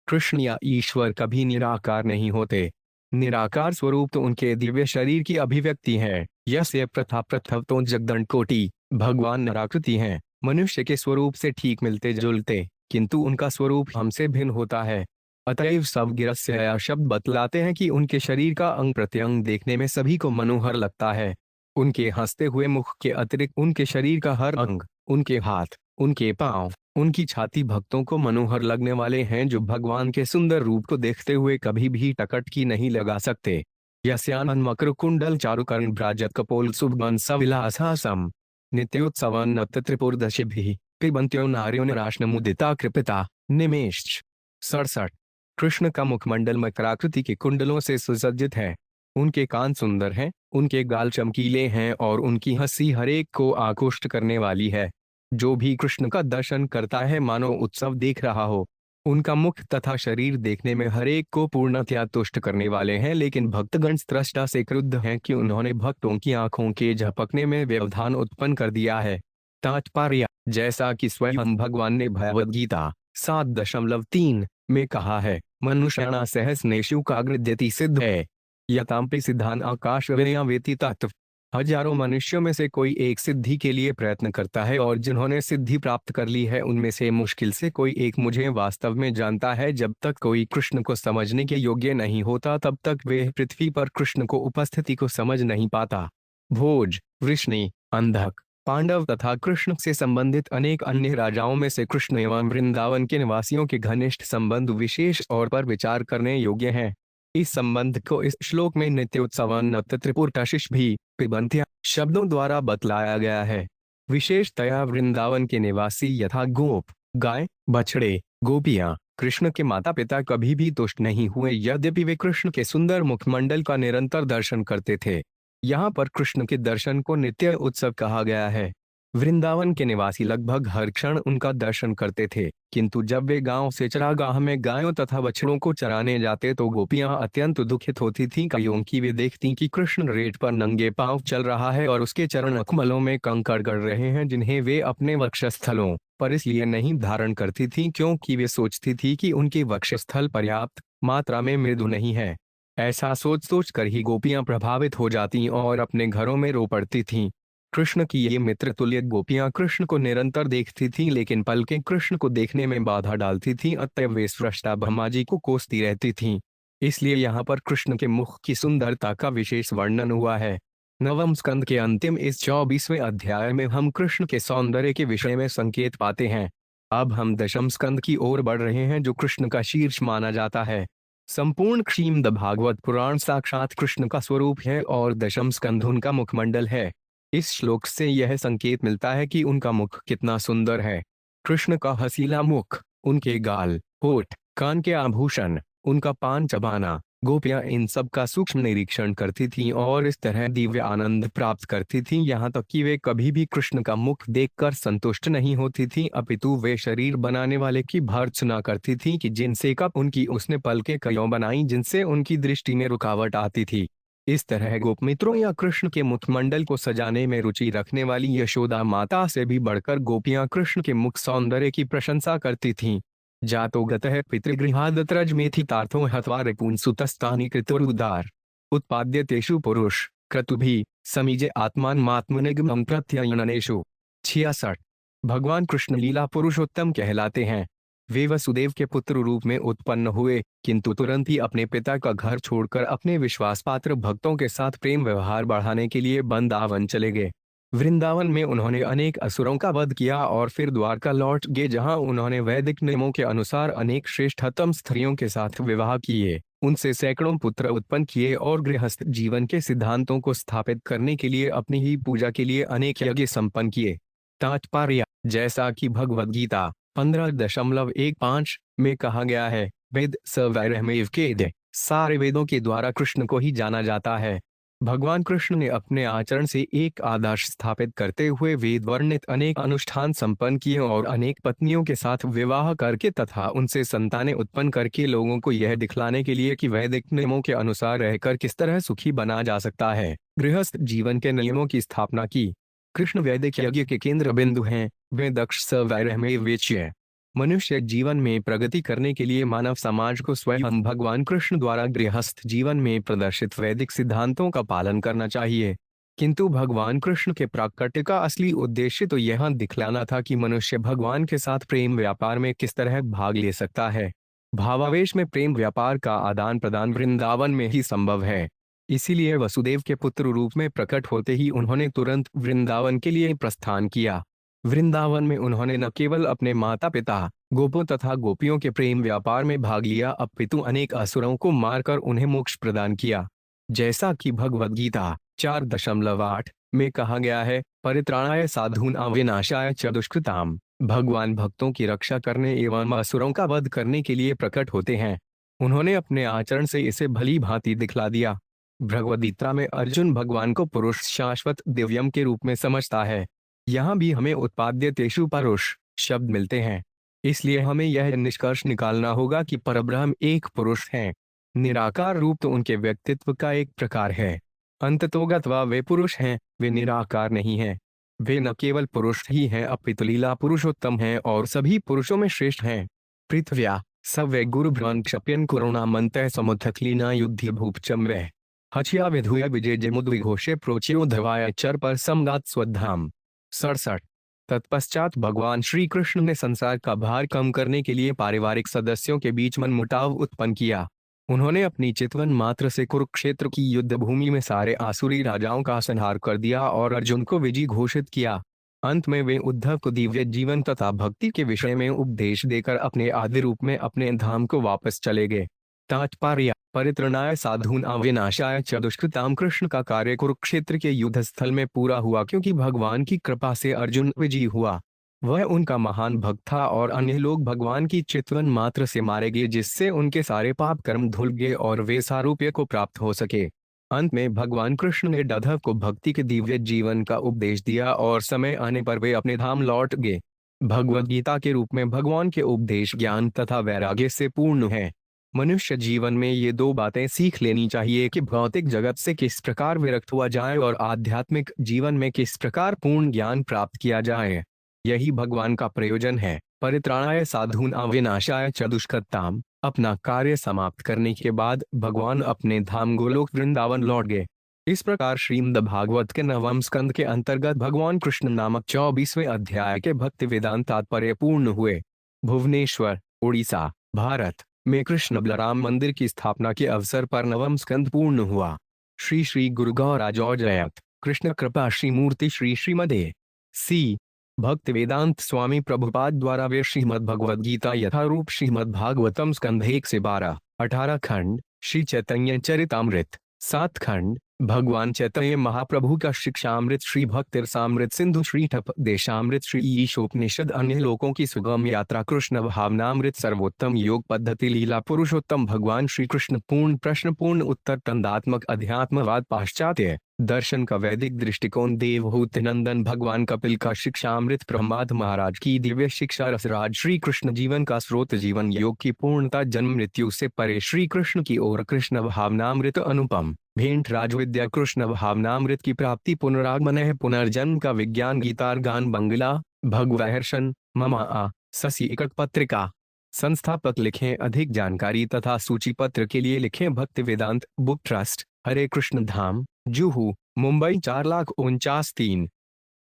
कृष्ण या ईश्वर कभी निराकार नहीं होते। निराकार स्वरूप तो उनके दिव्य शरीर की अभिव्यक्ति है। यस्य प्रथा प्रथव तो जगदंड कोटि, भगवान निराकृति हैं, मनुष्य के स्वरूप से ठीक मिलते जुलते, किंतु उनका स्वरूप हमसे भिन्न होता है। अतएव सब गिरस्य शब्द बतलाते हैं कि उनके शरीर का अंग प्रत्यंग देखने में सभी को मनोहर लगता है। उनके हंसते हुए मुख के अतिरिक्त उनके शरीर का हर अंग, उनके हाथ, उनके पांव, उनकी छाती भक्तों को मनोहर लगने वाले हैं, जो भगवान के सुंदर रूप को देखते हुए कभी भी टकटकी नहीं लगा सकते। यस्यानन मकर कुंडल चारुकर्ण भ्राजत कपोल सुभगन सविलासहासम नित्योत्सवन त्रिपुरदशिभिः पिबन्त्यो नार्यो निराश्न मुदिता कृपिता निमेश्च। 67। कृष्ण का मुखमंडल मकराकृति के कुंडलों से सुसज्जित है। उनके कान सुंदर हैं, उनके गाल चमकीले हैं और उनकी हंसी हरेक को आकृष्ट करने वाली है। जो भी कृष्ण का दर्शन करता है मानो उत्सव देख रहा हो। उनका मुख तथा शरीर देखने में हरेक को पूर्णतया तुष्ट करने वाले हैं, लेकिन भक्तगण त्रष्टा से क्रुद्ध हैं कि उन्होंने भक्तों की आंखों के झपकने में व्यवधान उत्पन्न कर दिया है। तात्पर्य, जैसा कि स्वयं भगवान ने भगवद गीता 7.3 में कहा है, मनुष्याणा सहस्नेषु काग्रद्यति सिद्ध है यताम्पि सिद्धान आकाश वेति तत्व। हजारों मनुष्यों में से कोई एक सिद्धि के लिए प्रयत्न करता है और जिन्होंने सिद्धि प्राप्त कर ली है उनमें से मुश्किल से कोई एक मुझे वास्तव में जानता है। जब तक कोई कृष्ण को समझने के योग्य नहीं होता तब तक वे पृथ्वी पर कृष्ण को उपस्थिति को समझ नहीं पाता। भोज, वृष्णि, अंधक, पांडव तथा कृष्ण से संबंधित अनेक अन्य राजाओं में से कृष्ण एवं वृंदावन के निवासियों के घनिष्ठ संबंध विशेष तौर पर विचार करने योग्य हैं। इस संबंध को इस श्लोक में नित्योत्सवन्नत त्रिपुरटाशिष भी पिबन्त्या शब्दों द्वारा बतलाया गया है। विशेषतया वृंदावन के निवासी यथा गोप, गाय, बछड़े, गोपियां कृष्ण के माता पिता कभी भी तुष्ट नहीं हुए, यद्यपि वे कृष्ण के सुंदर मुखमंडल का निरंतर दर्शन करते थे। यहाँ पर कृष्ण के दर्शन को नित्य उत्सव कहा गया है। वृंदावन के निवासी लगभग हर क्षण उनका दर्शन करते थे, किंतु जब वे गांव से चरागाह में गायों तथा बछड़ों को चराने जाते तो गोपियां अत्यंत दुखित होती थीं, क्योंकि वे देखती कि कृष्ण रेत पर नंगे पांव चल रहा है और उसके चरण अकमलों में कंकड़ गड़ रहे हैं, जिन्हें वे अपने वक्षस्थलों पर इसलिए नहीं धारण करती थीं क्योंकि वे सोचती थी कि उनके वक्षस्थल पर्याप्त मात्रा में मृदु नहीं है। ऐसा सोच सोच कर ही गोपियां प्रभावित हो जाती और अपने घरों में रो पड़ती थीं। कृष्ण की ये मित्र तुल्य गोपियां कृष्ण को निरंतर देखती थीं, लेकिन पलकें कृष्ण को देखने में बाधा डालती थीं, अतएव वे स्रष्टा ब्रह्मा जी को कोसती रहती थीं। इसलिए यहाँ पर कृष्ण के मुख की सुंदरता का विशेष वर्णन हुआ है। नवम स्कंद के अंतिम इस 24वें अध्याय में हम कृष्ण के सौंदर्य के विषय में संकेत पाते हैं। अब हम दशम स्कंद की ओर बढ़ रहे हैं, जो कृष्ण का शीर्ष माना जाता है। संपूर्ण श्रीमद् भागवत पुराण साक्षात कृष्ण का स्वरूप है और दशम स्कंध उनका मुखमंडल है। इस श्लोक से यह संकेत मिलता है कि उनका मुख कितना सुंदर है। कृष्ण का हसीला मुख, उनके गाल, होठ, कान के आभूषण, उनका पान चबाना, गोपियां इन सब का सूक्ष्म निरीक्षण करती थीं और इस तरह दिव्य आनंद प्राप्त करती थीं, यहाँ तक कि वे कभी भी कृष्ण का मुख देखकर संतुष्ट नहीं होती थीं, अपितु वे शरीर बनाने वाले की भर्त्सना करती थीं कि जिनसे कब उनकी उसने पलकें क्यों बनाई जिनसे उनकी दृष्टि में रुकावट आती थी। इस तरह गोपमित्रों या कृष्ण के मुखमंडल को सजाने में रुचि रखने वाली यशोदा माता से भी बढ़कर गोपियां कृष्ण के मुख सौंदर्य की प्रशंसा करती थीं। जातो गतः पितृगृहादत्रज मेथितार्थो हत्वा रिपुंसुतस्तानि कृतोरुदार उत्पाद्यतेषु पुरुष क्रतुभिः समीजे आत्मानमात्मनिगमं प्रत्ययननेषु। 66। भगवान कृष्ण लीला पुरुषोत्तम कहलाते हैं। वे वसुदेव के पुत्र रूप में उत्पन्न हुए, किंतु तुरंत ही अपने पिता का घर छोड़कर अपने विश्वास पात्र भक्तों के साथ प्रेम व्यवहार बढ़ाने के लिए वृंदावन चले गए। वृंदावन में उन्होंने अनेक असुरों का वध किया और फिर द्वारका लौट गए, जहां उन्होंने वैदिक नियमों के अनुसार अनेक श्रेष्ठतम स्त्रियों के साथ विवाह किए, उनसे सैकड़ों पुत्र उत्पन्न किए और गृहस्थ जीवन के सिद्धांतों को स्थापित करने के लिए अपनी ही पूजा के लिए अनेक यज्ञ संपन्न किए। तात्पर्य, जैसा कि भगवद गीता 15.15 में कहा गया है, वेद स वैरहमेव केद, सारे वेदों के द्वारा कृष्ण को ही जाना जाता है। भगवान कृष्ण ने अपने आचरण से एक आदर्श स्थापित करते हुए वेद वर्णित अनेक अनुष्ठान संपन्न किए और अनेक पत्नियों के साथ विवाह करके तथा उनसे संतानें उत्पन्न करके लोगों को यह दिखलाने के लिए कि वैदिक नियमों के अनुसार रहकर किस तरह सुखी बना जा सकता है, गृहस्थ जीवन के नियमों की स्थापना की। कृष्ण वैदिक यज्ञ के केंद्र बिंदु हैं। वे दक्ष स वैरहमेव वेच्य। मनुष्य जीवन में प्रगति करने के लिए मानव समाज को स्वयं भगवान कृष्ण द्वारा गृहस्थ जीवन में प्रदर्शित वैदिक सिद्धांतों का पालन करना चाहिए। किंतु भगवान कृष्ण के प्राकट्य का असली उद्देश्य तो यह दिखलाना था कि मनुष्य भगवान के साथ प्रेम व्यापार में किस तरह भाग ले सकता है। भावावेश में प्रेम व्यापार का आदान प्रदान वृंदावन में ही संभव है। इसीलिए वसुदेव के पुत्र रूप में प्रकट होते ही उन्होंने तुरंत वृंदावन के लिए प्रस्थान किया। वृंदावन में उन्होंने न केवल अपने माता पिता, गोपों तथा गोपियों के प्रेम व्यापार में भाग लिया, अपितु अनेक असुरों को मारकर उन्हें मोक्ष प्रदान किया। जैसा कि भगवद गीता 4.8 में कहा गया है, परित्राणाय साधूनां विनाशाय च दुष्कृताम्। भगवान भक्तों की रक्षा करने एवं असुरों का वध करने के लिए प्रकट होते हैं। उन्होंने अपने आचरण से इसे भली भांति दिखला दिया। भगवद गीता में अर्जुन भगवान को पुरुष शाश्वत दिव्यम के रूप में समझता है। यहाँ भी हमें उत्पाद्य तेषु परुष शब्द मिलते हैं। इसलिए हमें यह निष्कर्ष निकालना होगा कि परब्रह्म एक पुरुष है। निराकार रूप तो उनके व्यक्तित्व का एक प्रकार है। अंततोगत्वा वे पुरुष हैं, वे निराकार नहीं हैं। वे न केवल पुरुष ही हैं अपितु लीला पुरुषोत्तम हैं और सभी पुरुषों में श्रेष्ठ हैं। पृथ्व्या सव्य गुरु भ्रांत क्षप्यन करुणा मंतः समुद्रक्लीना युद्धि भूपचम्र हचिया विधुय विजय जमुद्विघोषे प्रोच्यो धवाय चर पर समगात स्वधाम। 67। तत्पश्चात भगवान श्री कृष्ण ने संसार का भार कम करने के लिए पारिवारिक सदस्यों के बीच मनमुटाव उत्पन्न किया। उन्होंने अपनी चितवन मात्र से कुरुक्षेत्र की युद्ध भूमि में सारे आसुरी राजाओं का संहार कर दिया और अर्जुन को विजयी घोषित किया। अंत में वे उद्धव को दिव्य जीवन तथा भक्ति के विषय में उपदेश देकर अपने आदि रूप में अपने धाम को वापस चले गए। तात्पर्य परित्रणाय साधूनां विनाशाय च दुष्कृतां। कृष्ण का कार्य कुरुक्षेत्र के युद्ध स्थल में पूरा हुआ क्योंकि भगवान की कृपा से अर्जुन विजयी हुआ। वह उनका महान भक्त था और अन्य लोग भगवान की चितवन मात्र से मारे गए, जिससे उनके सारे पाप कर्म धुल गए और वे सारूप्य को प्राप्त हो सके। अंत में भगवान कृष्ण ने उद्धव को भक्ति के दिव्य जीवन का उपदेश दिया और समय आने पर वे अपने धाम लौट गए। भगवद गीता के रूप में भगवान के उपदेश ज्ञान तथा वैराग्य से पूर्ण है। मनुष्य जीवन में ये दो बातें सीख लेनी चाहिए कि भौतिक जगत से किस प्रकार विरक्त हुआ जाए और आध्यात्मिक जीवन में किस प्रकार पूर्ण ज्ञान प्राप्त किया जाए। यही भगवान का प्रयोजन है। परित्राणाय साधूनां विनाशाय च दुष्कृताम्। अपना कार्य समाप्त करने के बाद भगवान अपने धाम गोलोक वृंदावन लौट गए। इस प्रकार श्रीमद् भागवत के 9वें स्कंद के अंतर्गत भगवान कृष्ण नामक 24वें अध्याय के भक्ति वेदांत तात्पर्य पूर्ण हुए। भुवनेश्वर, उड़ीसा, भारत में कृष्ण बलराम मंदिर की स्थापना के अवसर पर 9वां स्कंद पूर्ण हुआ। श्री श्री गुरु गौराजो जयत। कृष्ण कृपा श्री मूर्ति श्री श्रीमदे सी भक्त वेदांत स्वामी प्रभुपाद द्वारा वे श्रीमद् भगवद गीता यथारूप श्रीमद् भागवतम स्कंध 1 से 12, 18 खंड श्री चैतन्य चरितामृत, 7 खंड भगवान चैतन्य महाप्रभु का शिक्षामृत, श्री भक्त रसामृत सिंधु, श्री ठप देशामृत, श्री ईशोपनिषद, अन्य लोकों की सुगम यात्रा, कृष्ण भावनामृत, सर्वोत्तम योग पद्धति, लीला पुरुषोत्तम भगवान श्री कृष्ण, पूर्ण प्रश्न पूर्ण उत्तर, तंदात्मक अध्यात्मवाद, पाश्चात्य दर्शन का वैदिक दृष्टिकोण, देवहूत नंदन भगवान कपिल का शिक्षामृत, ब्रह्माद महाराज की दिव्य शिक्षा, रसराज, श्री कृष्ण जीवन का स्रोत, जीवन योग की पूर्णता, जन्म मृत्यु से परे श्री कृष्ण की ओर, कृष्ण भावनामृत, अनुपम भेंट राजविद्या, कृष्ण भावनामृत की प्राप्ति, पुनरागमन है, पुनर्जन्म का विज्ञान, गीतार गान, बंगला भगवहर्षण, ममा ससी एकक पत्रिका। संस्थापक लिखें। अधिक जानकारी तथा सूची पत्र के लिए लिखें भक्ति वेदांत बुक ट्रस्ट, हरे कृष्ण धाम, जुहू, मुंबई 4,49,3।